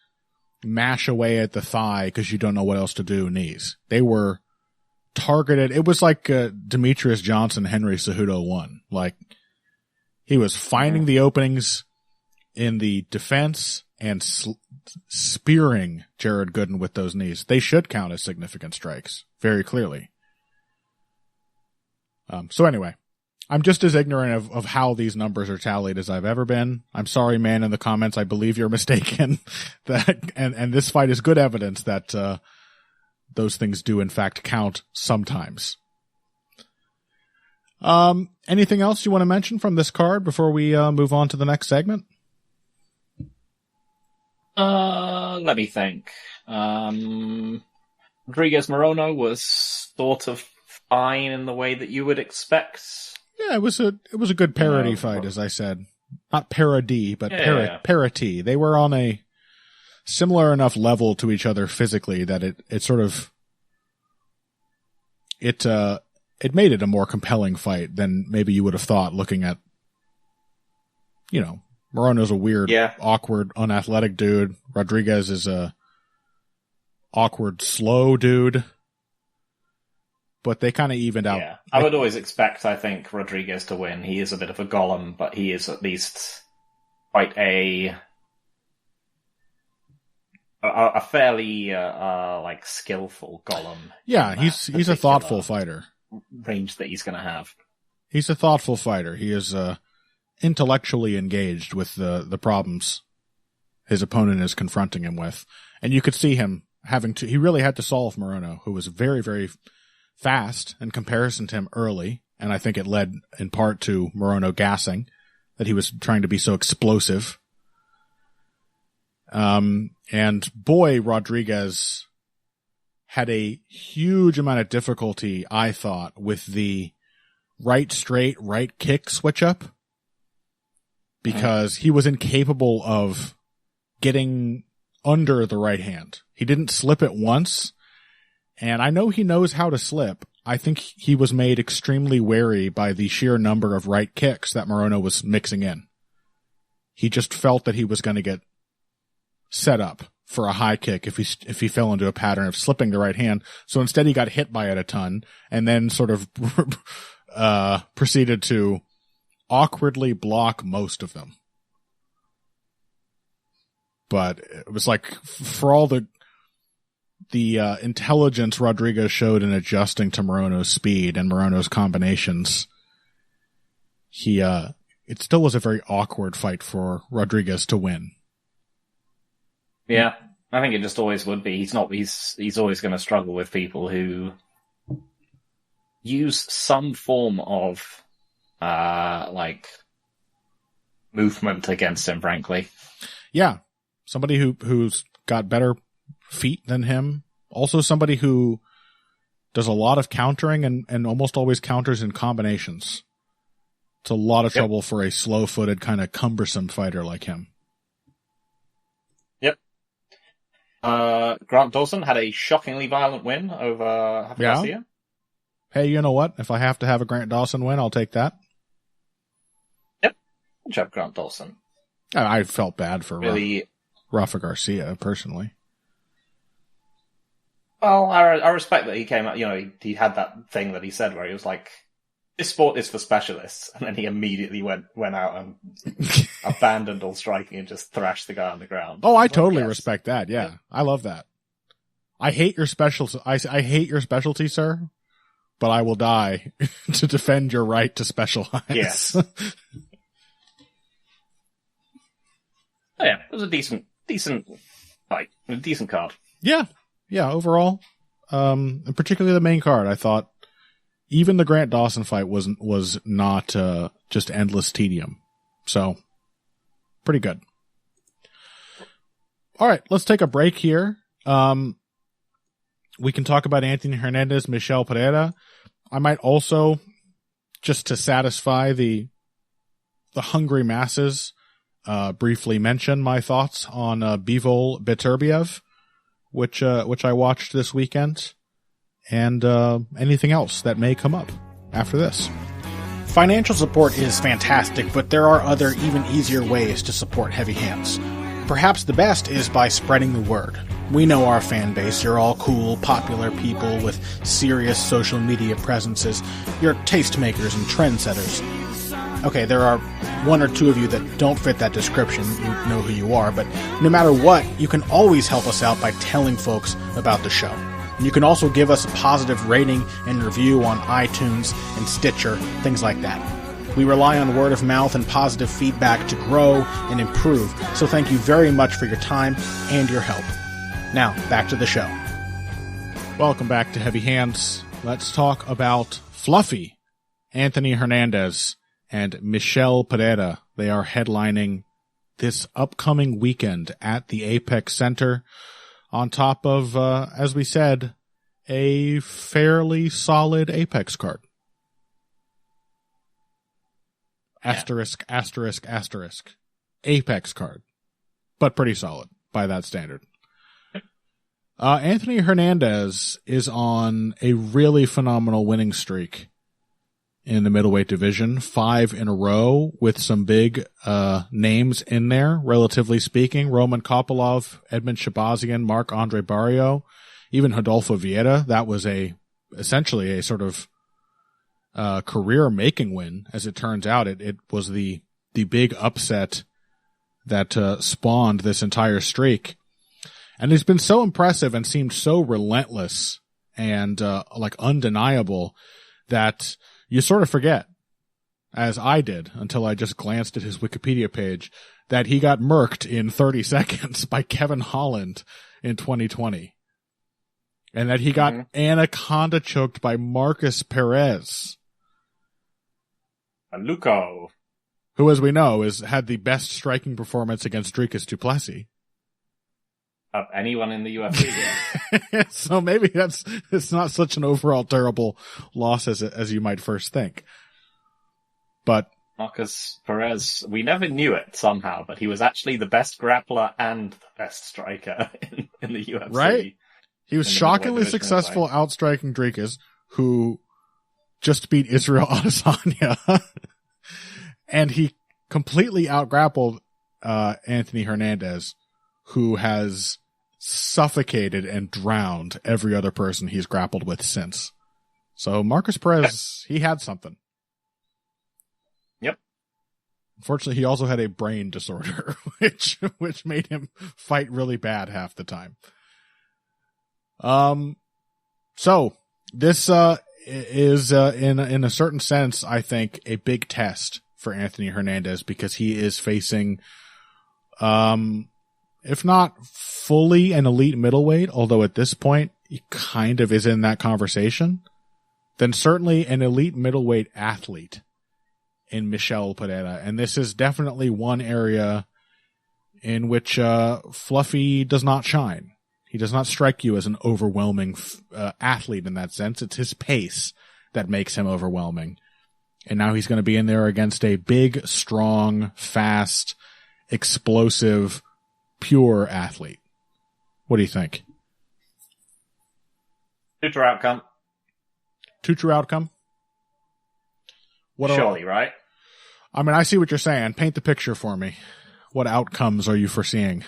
mash away at the thigh because you don't know what else to do knees. They were targeted. It was like Demetrius Johnson, Henry Cejudo 1. Like, he was finding the openings in the defense and spearing Jared Gooden with those knees. They should count as significant strikes, very clearly. So anyway, I'm just as ignorant of how these numbers are tallied as I've ever been. I'm sorry, man, in the comments. I believe you're mistaken. And this fight is good evidence that those things do in fact count sometimes. Anything else you want to mention from this card before we move on to the next segment? Let me think. Rodriguez Morono was sort of fine in the way that you would expect. Yeah, it was a good parody fight, as I said. Not parody, but parity. They were on a similar enough level to each other physically that it sort of it made it a more compelling fight than maybe you would have thought looking at, Morono's a weird, awkward, unathletic dude. Rodriguez is a awkward, slow dude. But they kind of evened out. Yeah, I would always expect, I think, Rodriguez to win. He is a bit of a golem, but he is at least quite a fairly skillful golem. Yeah, he's a thoughtful fighter. Range that he's going to have. He's a thoughtful fighter. He is intellectually engaged with the problems his opponent is confronting him with, and you could see him he really had to solve Morono, who was very, very fast in comparison to him early, and I think it led in part to Morono gassing, that he was trying to be so explosive. And boy, Rodriguez had a huge amount of difficulty, I thought, with the right straight, right kick switch up, because he was incapable of getting under the right hand. He didn't slip it once. And I know he knows how to slip. I think he was made extremely wary by the sheer number of right kicks that Morono was mixing in. He just felt that he was going to get set up for a high kick if he fell into a pattern of slipping the right hand. So instead he got hit by it a ton and then sort of proceeded to awkwardly block most of them. But it was like, for all the intelligence Rodriguez showed in adjusting to Morono's speed and Morono's combinations, it still was a very awkward fight for Rodriguez to win. Yeah, I think it just always would be. He's always going to struggle with people who use some form of movement against him, frankly. Yeah, somebody who's got better feet than him. Also somebody who does a lot of countering and almost always counters in combinations. It's a lot of trouble for a slow-footed, kind of cumbersome fighter like him. Yep. Grant Dawson had a shockingly violent win over Javier Garcia. Hey, you know what? If I have to have a Grant Dawson win, I'll take that. Yep. Good job, Grant Dawson. I felt bad for really Rafa Garcia, personally. Well, I respect that he came out, he had that thing that he said where he was like, this sport is for specialists, and then he immediately went out and abandoned all striking and just thrashed the guy on the ground. Oh, I totally respect that, yeah. I love that. I hate your I hate your specialty, sir, but I will die to defend your right to specialize. Yes. Oh, yeah, it was a decent fight, a decent card. Yeah, overall, and particularly the main card, I thought even the Grant Dawson fight was not just endless tedium. So, pretty good. All right, let's take a break here. We can talk about Anthony Hernandez, Michel Perera. I might also, just to satisfy the hungry masses, briefly mention my thoughts on Bivol Beterbiev, which I watched this weekend, and anything else that may come up after this. Financial support is fantastic, but there are other, even easier ways to support Heavy Hands. Perhaps the best is by spreading the word. We know our fan base. You're all cool, popular people with serious social media presences. You're tastemakers and trendsetters. Okay, there are one or two of you that don't fit that description. You know who you are, but no matter what, you can always help us out by telling folks about the show. You can also give us a positive rating and review on iTunes and Stitcher, things like that. We rely on word of mouth and positive feedback to grow and improve, so thank you very much for your time and your help. Now, back to the show. Welcome back to Heavy Hands. Let's talk about Fluffy, Anthony Hernandez and Michel Perera. They are headlining this upcoming weekend at the Apex Center on top of, as we said, a fairly solid Apex card. Asterisk, asterisk, asterisk. Apex card. But pretty solid by that standard. Anthony Hernandez is on a really phenomenal winning streak in the middleweight division, 5 in a row with some big names in there, relatively speaking. Roman Kopylov, Edmund Shabazian, Marc-Andre Barrio, even Rodolfo Vieira. That was essentially a sort of career-making win, as it turns out. It was the big upset that spawned this entire streak. And he's been so impressive and seemed so relentless and undeniable that you sort of forget, as I did until I just glanced at his Wikipedia page, that he got murked in 30 seconds by Kevin Holland in 2020. And that he got anaconda choked by Marcus Perez. Luco. Who, as we know, had the best striking performance against Dricus du Plessis. Of anyone in the UFC. Yeah. So maybe it's not such an overall terrible loss as you might first think. But Marcus Perez, we never knew it somehow, but he was actually the best grappler and the best striker in the UFC. Right? He was shockingly successful outstriking Dricus, who just beat Israel Adesanya. And he completely outgrappled Anthony Hernandez, who has suffocated and drowned every other person he's grappled with since. So Marcus Perez, he had something. Yep. Unfortunately, he also had a brain disorder, which made him fight really bad half the time. So this is in a certain sense, I think, a big test for Anthony Hernandez, because he is facing if not fully an elite middleweight, although at this point he kind of is in that conversation, then certainly an elite middleweight athlete in Michel Perera. And this is definitely one area in which Fluffy does not shine. He does not strike you as an overwhelming athlete in that sense. It's his pace that makes him overwhelming. And now he's going to be in there against a big, strong, fast, explosive, pure athlete. What do you think? Future outcome. Future outcome? Surely, right? I mean, I see what you're saying. Paint the picture for me. What outcomes are you foreseeing?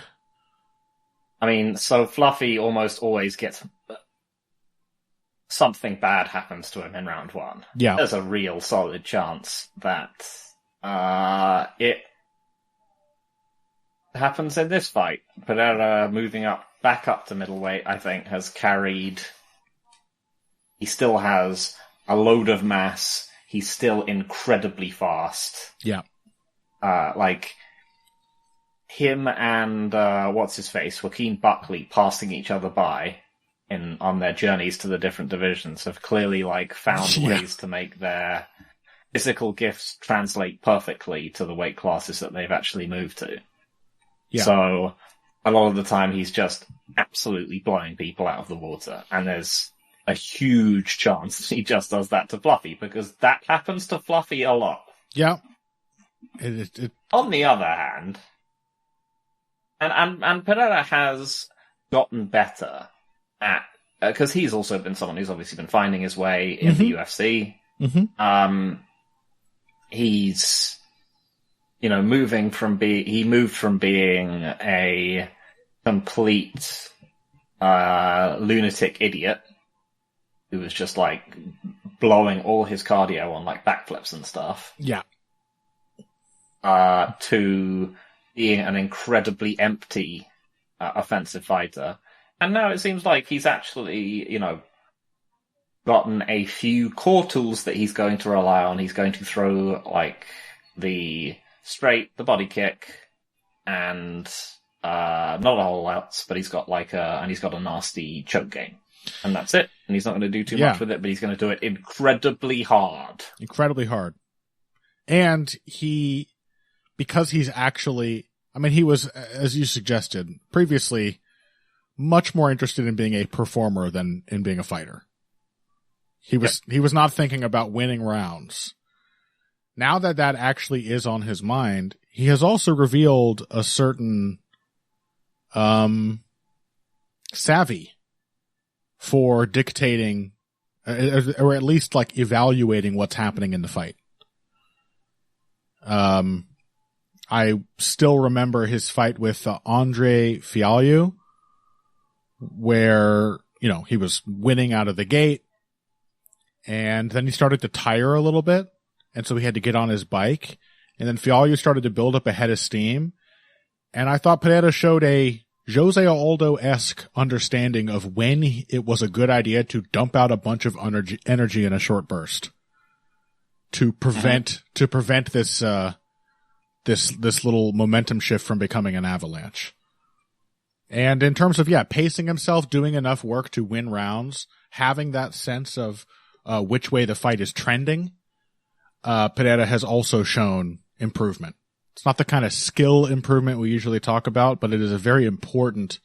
I mean, so Fluffy almost always gets something bad happens to him in round 1. Yeah. There's a real solid chance that it happens in this fight. Perera moving back up to middleweight, I think, has carried... He still has a load of mass. He's still incredibly fast. Yeah. Him and what's-his-face, Joaquin Buckley, passing each other by on their journeys to the different divisions, have clearly found ways to make their physical gifts translate perfectly to the weight classes that they've actually moved to. Yeah. So a lot of the time he's just absolutely blowing people out of the water, and there's a huge chance he just does that to Fluffy, because that happens to Fluffy a lot. Yeah. On the other hand, and Perera has gotten better at, because he's also been someone who's obviously been finding his way in the UFC. Mm-hmm. He's, moved from being a complete lunatic idiot who was just blowing all his cardio on backflips and stuff. Yeah. To being an incredibly empty offensive fighter. And now it seems like he's actually, gotten a few core tools that he's going to rely on. He's going to throw the straight, the body kick, and not a whole lot, but he's got a nasty choke game. And that's it. And he's not going to do too much with it, but he's going to do it incredibly hard. Incredibly hard. And because he's actually, I mean, he was, as you suggested previously, much more interested in being a performer than in being a fighter. He was not thinking about winning rounds. Now that actually is on his mind, he has also revealed a certain savvy for dictating, or at least like evaluating what's happening in the fight. I still remember his fight with Andre Fialho, where, he was winning out of the gate, and then he started to tire a little bit, and so he had to get on his bike, and then Fialho started to build up a head of steam, and I thought Perera showed a Jose Aldo-esque understanding of when it was a good idea to dump out a bunch of energy in a short burst to prevent this this little momentum shift from becoming an avalanche. And in terms of pacing himself, doing enough work to win rounds, having that sense of which way the fight is trending, Perera has also shown improvement. It's not the kind of skill improvement we usually talk about, but it is a very important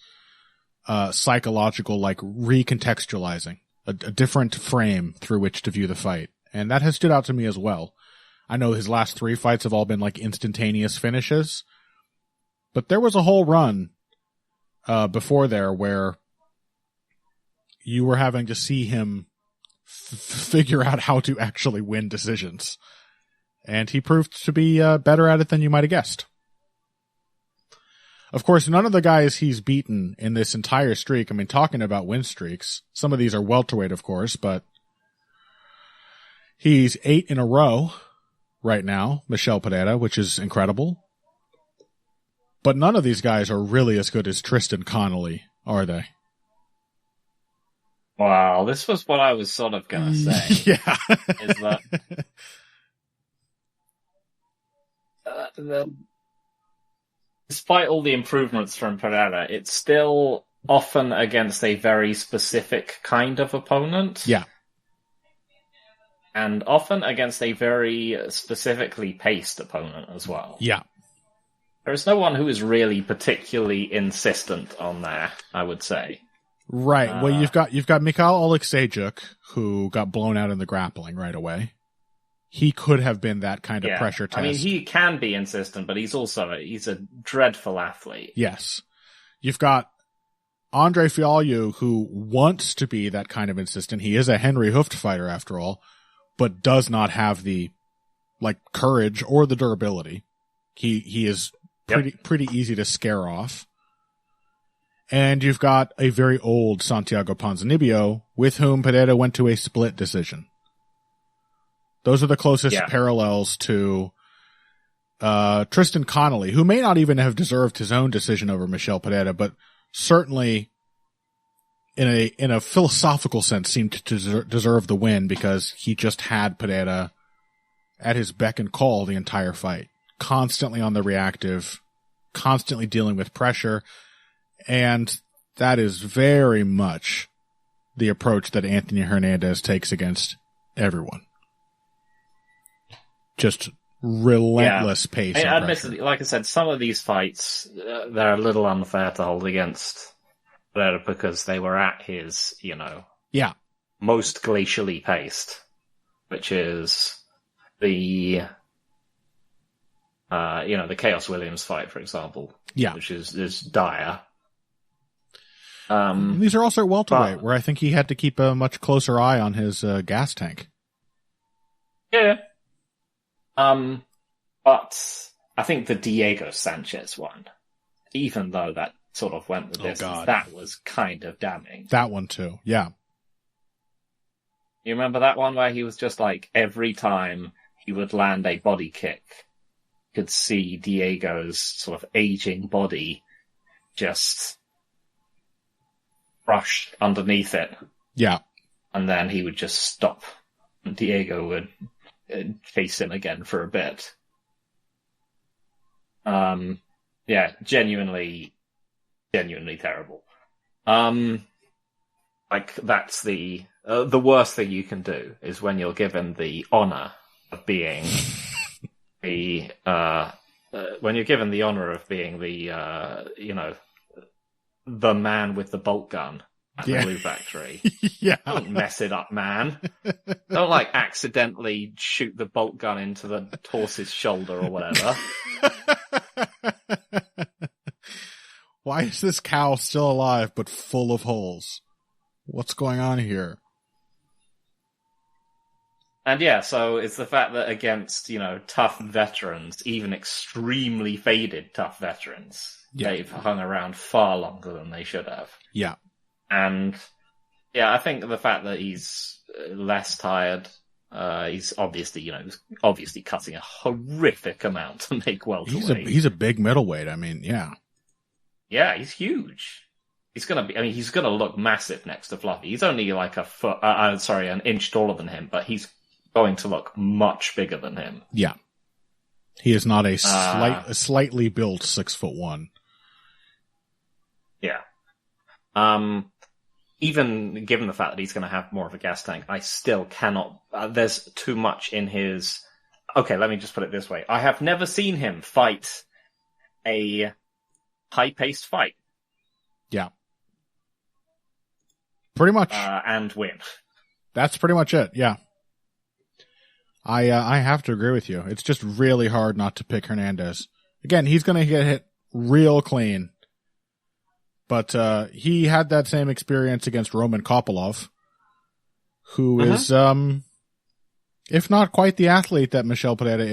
psychological, like recontextualizing, a different frame through which to view the fight. And that has stood out to me as well. I know his last 3 fights have all been like instantaneous finishes, but there was a whole run before there where you were having to see him figure out how to actually win decisions. And he proved to be better at it than you might have guessed. Of course, none of the guys he's beaten in this entire streak, I mean, talking about win streaks, some of these are welterweight, of course, but he's 8 in a row right now, Michel Perera, which is incredible. But none of these guys are really as good as Tristan Connolly, are they? Wow, this was what I was sort of going to say. Yeah. Is that despite all the improvements from Perera, it's still often against a very specific kind of opponent. Yeah. And often against a very specifically paced opponent as well. Yeah. There is no one who is really particularly insistent on there, I would say. Right. Well, you've got Mikhail Oleksiejczuk, who got blown out in the grappling right away. He could have been that kind of pressure test. I mean, he can be insistent, but he's a dreadful athlete. Yes. You've got Andre Fialho, who wants to be that kind of insistent. He is a Henry Hooft fighter, after all, but does not have the courage or the durability. He is pretty easy to scare off. And you've got a very old Santiago Ponzinibbio, with whom Perera went to a split decision. Those are the closest parallels to Tristan Connolly, who may not even have deserved his own decision over Michel Perera, but certainly in a philosophical sense seemed to deserve the win because he just had Perera at his beck and call the entire fight, constantly on the reactive, constantly dealing with pressure. And that is very much the approach that Anthony Hernandez takes against everyone. Just relentless pace. And admittedly, like I said, some of these fights, they're a little unfair to hold against Perera because they were at his, most glacially paced, which is the Chaos Williams fight, for example. Yeah. Which is dire. These are also at welterweight, where I think he had to keep a much closer eye on his gas tank. Yeah. But I think the Diego Sanchez one, even though that sort of went the distance, that was kind of damning. That one too, yeah. You remember that one where he was just like, every time he would land a body kick, you could see Diego's sort of aging body just brushed underneath it. Yeah. And then he would just stop. And Diego would face him again for a bit. Genuinely terrible. I like that's the worst thing you can do is when you're given the honor of being the the man with the bolt gun at the glue factory. Yeah. Don't mess it up, man. Don't like accidentally shoot the bolt gun into the horse's shoulder or whatever. Why is this cow still alive but full of holes? What's going on here? And yeah, so it's the fact that against, tough veterans, even extremely faded tough veterans, they've hung around far longer than they should have. Yeah. And yeah, I think the fact that he's less tired, he's obviously cutting a horrific amount to make welterweight. He's a big middleweight. I mean, yeah. Yeah, he's huge. He's gonna look massive next to Fluffy. He's only like an inch taller than him, but he's going to look much bigger than him. Yeah. He is not a slightly built 6'1". Yeah. Even given the fact that he's going to have more of a gas tank, I still cannot. There's too much in his. Okay, let me just put it this way: I have never seen him fight a high-paced fight. Yeah. Pretty much. And win. That's pretty much it. Yeah. I have to agree with you. It's just really hard not to pick Hernandez. Again, he's going to get hit real clean. But he had that same experience against Roman Kopylov, who is, if not quite the athlete that Michel Perera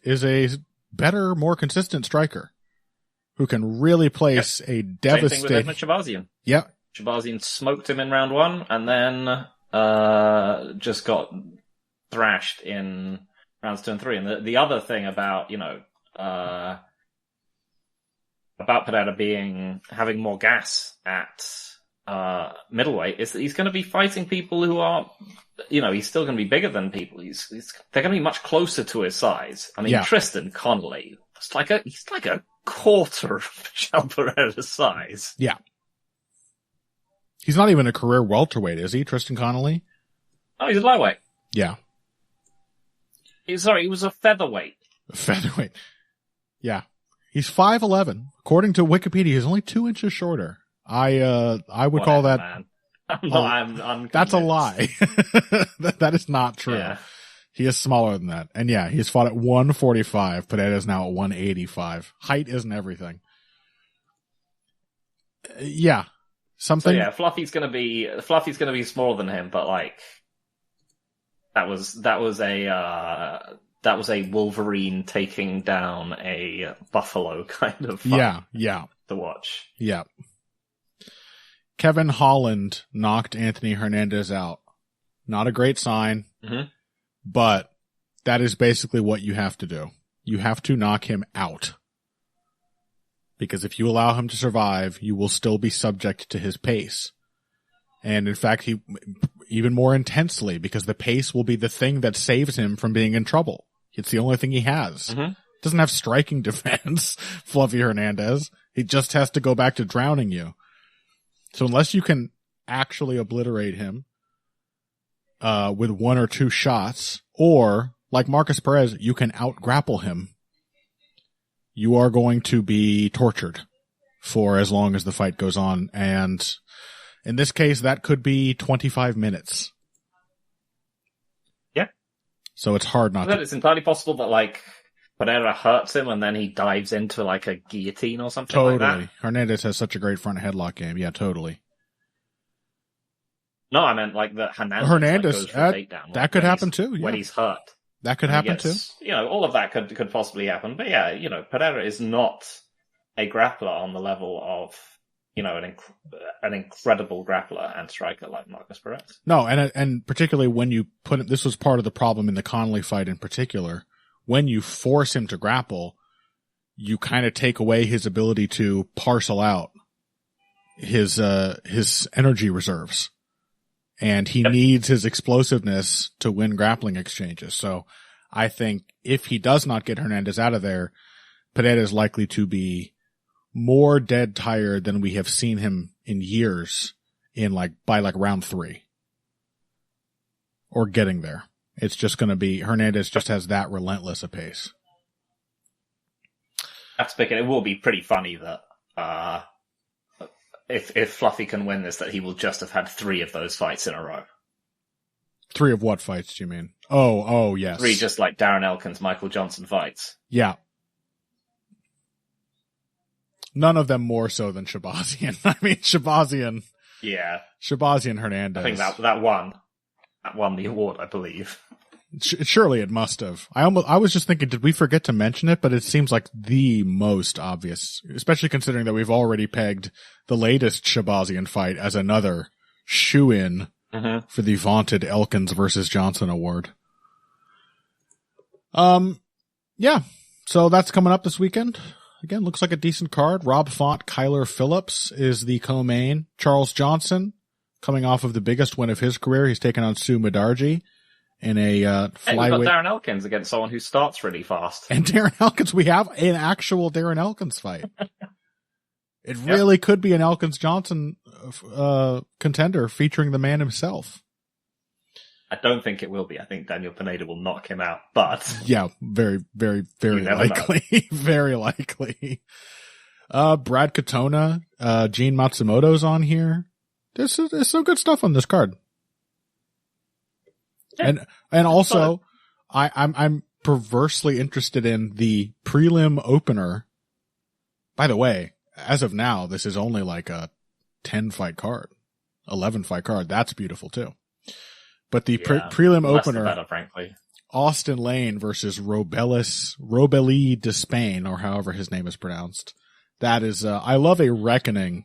is a better, more consistent striker who can really place a devastating... Same thing with Edmund Shabazian. Yeah. Shabazian smoked him in round 1 and then just got thrashed in rounds 2 and 3. And the other thing about, about Perera having more gas at middleweight is that he's going to be fighting people who are, he's still going to be bigger than people. They're going to be much closer to his size. I mean, Tristan Connolly, he's like a quarter of Michel Pereira's size. Yeah. He's not even a career welterweight, is he, Tristan Connolly? Oh, he's a lightweight. Yeah. He was a featherweight. Featherweight. Yeah. He's 5'11". According to Wikipedia, he's only 2 inches shorter. I would call that... Man. I'm that's a lie. That is not true. Yeah. He is smaller than that. And yeah, he's fought at 145. Perera is now at 185. Height isn't everything. Yeah. Something... So yeah, Fluffy's gonna be smaller than him, but like... That was a Wolverine taking down a buffalo kind of fight. Yeah. To watch. Yeah. Kevin Holland knocked Anthony Hernandez out. Not a great sign, but that is basically what you have to do. You have to knock him out. Because if you allow him to survive, you will still be subject to his pace. And in fact, he even more intensely, because the pace will be the thing that saves him from being in trouble. It's the only thing he has. Doesn't have striking defense, Fluffy Hernandez. He just has to go back to drowning you. So unless you can actually obliterate him with 1 or 2 shots, or like Marcus Perez, you can out-grapple him, you are going to be tortured for as long as the fight goes on. And in this case, that could be 25 minutes. Yeah. So it's hard not to... It's entirely possible that, like, Perera hurts him and then he dives into, like, a guillotine or something like that. Totally. Hernandez has such a great front headlock game. Yeah, totally. No, I meant, like, that Hernandez goes for takedown. That could happen, too. Yeah. When he's hurt. That could happen, too. All of that could possibly happen. But, yeah, Perera is not a grappler on the level of... an incredible grappler and striker like Marcus Perez. No, and particularly when you put it, this was part of the problem in the Connolly fight in particular. When you force him to grapple, you kind of take away his ability to parcel out his energy reserves. And he needs his explosiveness to win grappling exchanges. So I think if he does not get Hernandez out of there, Perera is likely to be more dead tired than we have seen him in years, by round 3. Or getting there. It's just going to be, Hernandez just has that relentless a pace. That's big. It will be pretty funny that if Fluffy can win this, that he will just have had 3 of those fights in a row. 3 of what fights do you mean? Oh, yes. 3 just like Darren Elkins, Michael Johnson fights. Yeah. None of them more so than Shabazian. I mean, Shabazian. Yeah. Shabazian Hernandez. I think that won the award, I believe. Surely it must have. I was just thinking, did we forget to mention it? But it seems like the most obvious, especially considering that we've already pegged the latest Shabazian fight as another shoe-in for the vaunted Elkins versus Johnson award. Yeah. So that's coming up this weekend. Again, looks like a decent card. Rob Font, Kyler Phillips is the co-main. Charles Johnson, coming off of the biggest win of his career. He's taken on Sue Mudarji in a flyweight. Hey, we've got Darren Elkins against someone who starts really fast. And Darren Elkins, we have an actual Darren Elkins fight. It really could be an Elkins Johnson contender featuring the man himself. I don't think it will be. I think Daniel Pineda will knock him out, but... Yeah, very, very, very likely. Very likely. Brad Katona, Gene Matsumoto's on here. There's some good stuff on this card. Yeah. And also, I'm perversely interested in the prelim opener. By the way, as of now, this is only like a 10-fight card, 11-fight card. That's beautiful too. But the prelim opener, better, frankly. Austin Lane versus Robeli de Spain, or however his name is pronounced. That is, I love a reckoning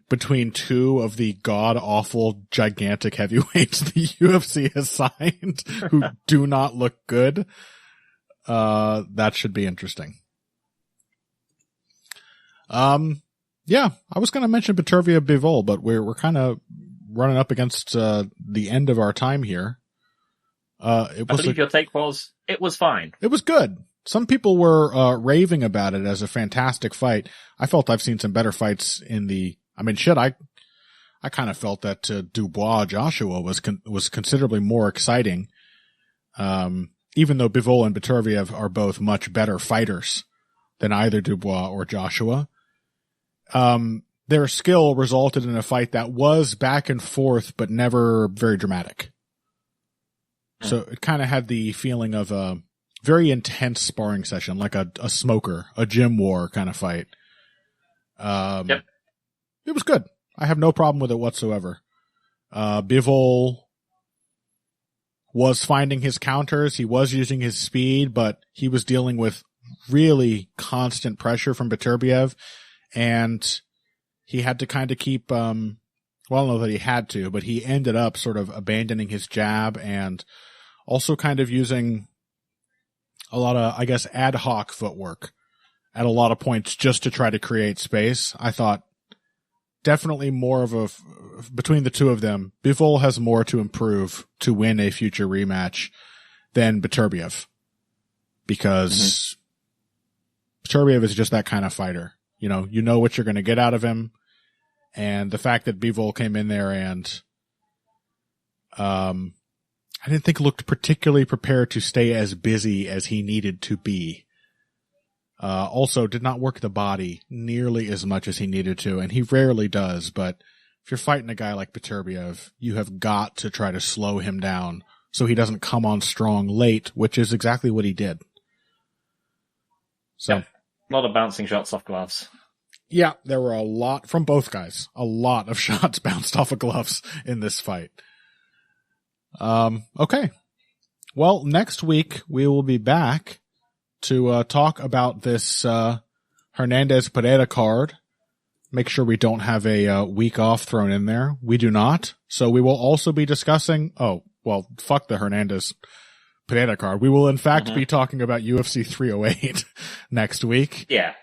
between 2 of the god-awful, gigantic heavyweights the UFC has signed who do not look good. That should be interesting. Yeah, I was going to mention Beterbiev Bivol, but we're kind of running up against the end of our time here. I believe your take was, it was fine. It was good. Some people were raving about it as a fantastic fight. I felt I've seen some better fights in the... I mean, shit, I kind of felt that Dubois Joshua was considerably more exciting. Even though Bivol and Beterbiev are both much better fighters than either Dubois or Joshua. Their skill resulted in a fight that was back and forth, but never very dramatic. So it kind of had the feeling of a very intense sparring session, like a smoker, a gym war kind of fight. Yep. It was good. I have no problem with it whatsoever. Bivol was finding his counters. He was using his speed, but he was dealing with really constant pressure from Beterbiev, and he had to kind of keep, well, I don't know that he had to, but he ended up sort of abandoning his jab and also kind of using a lot of, I guess, ad hoc footwork at a lot of points just to try to create space. I thought definitely more of between the two of them, Bivol has more to improve to win a future rematch than Beterbiev, because Beterbiev is just that kind of fighter. You know what you're going to get out of him. And the fact that Bivol came in there and, I didn't think looked particularly prepared to stay as busy as he needed to be. Also did not work the body nearly as much as he needed to, and he rarely does, but if you're fighting a guy like Beterbiev, you have got to try to slow him down so he doesn't come on strong late, which is exactly what he did. So, a lot of bouncing shots off gloves. Yeah, there were a lot from both guys. A lot of shots bounced off of gloves in this fight. Okay. Well, next week we will be back to talk about this Hernandez Perera card. Make sure we don't have a week off thrown in there. We do not. So we will also be discussing, fuck the Hernandez Perera card. We will in fact be talking about UFC 308 next week. Yeah.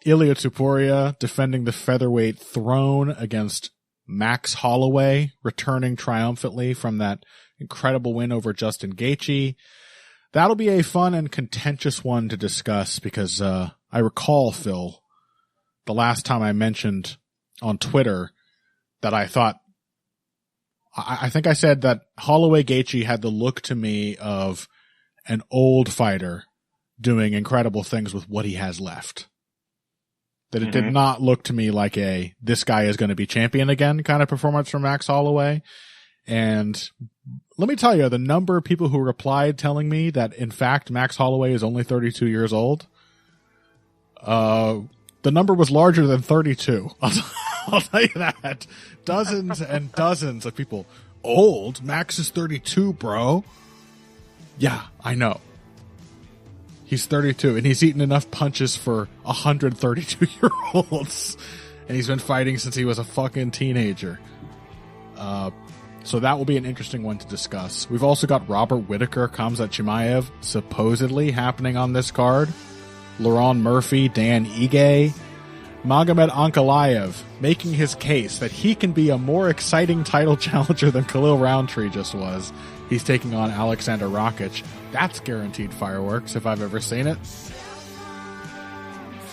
Ilya Tupuria defending the featherweight throne against Max Holloway, returning triumphantly from that incredible win over Justin Gaethje. That'll be a fun and contentious one to discuss because I recall, Phil, the last time I mentioned on Twitter that I thought I think I said that Holloway Gaethje had the look to me of an old fighter doing incredible things with what he has left. That it did not look to me like this guy is going to be champion again kind of performance from Max Holloway. And let me tell you, the number of people who replied telling me that, in fact, Max Holloway is only 32 years old, the number was larger than 32. I'll tell you that. Dozens and dozens of people. Old? Max is 32, bro. Yeah, I know. He's 32, and he's eaten enough punches for 132-year-olds. And he's been fighting since he was a fucking teenager. So that will be an interesting one to discuss. We've also got Robert Whittaker, Khamzat Chimaev, supposedly happening on this card. Laurent Murphy, Dan Ige. Magomed Ankalaev making his case that he can be a more exciting title challenger than Khalil Roundtree just was. He's taking on Alexander Rakic. That's guaranteed fireworks if I've ever seen it.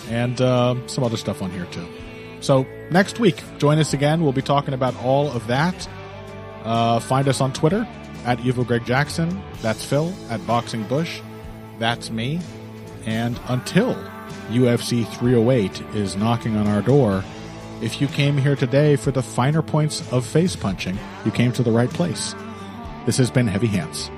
And some other stuff on here too. So next week, join us again. We'll be talking about all of that. Find us on Twitter at Evil Greg Jackson. That's Phil at Boxing Bush. That's me. And until UFC 308 is knocking on our door, if you came here today for the finer points of face punching, you came to the right place. This has been Heavy Hands.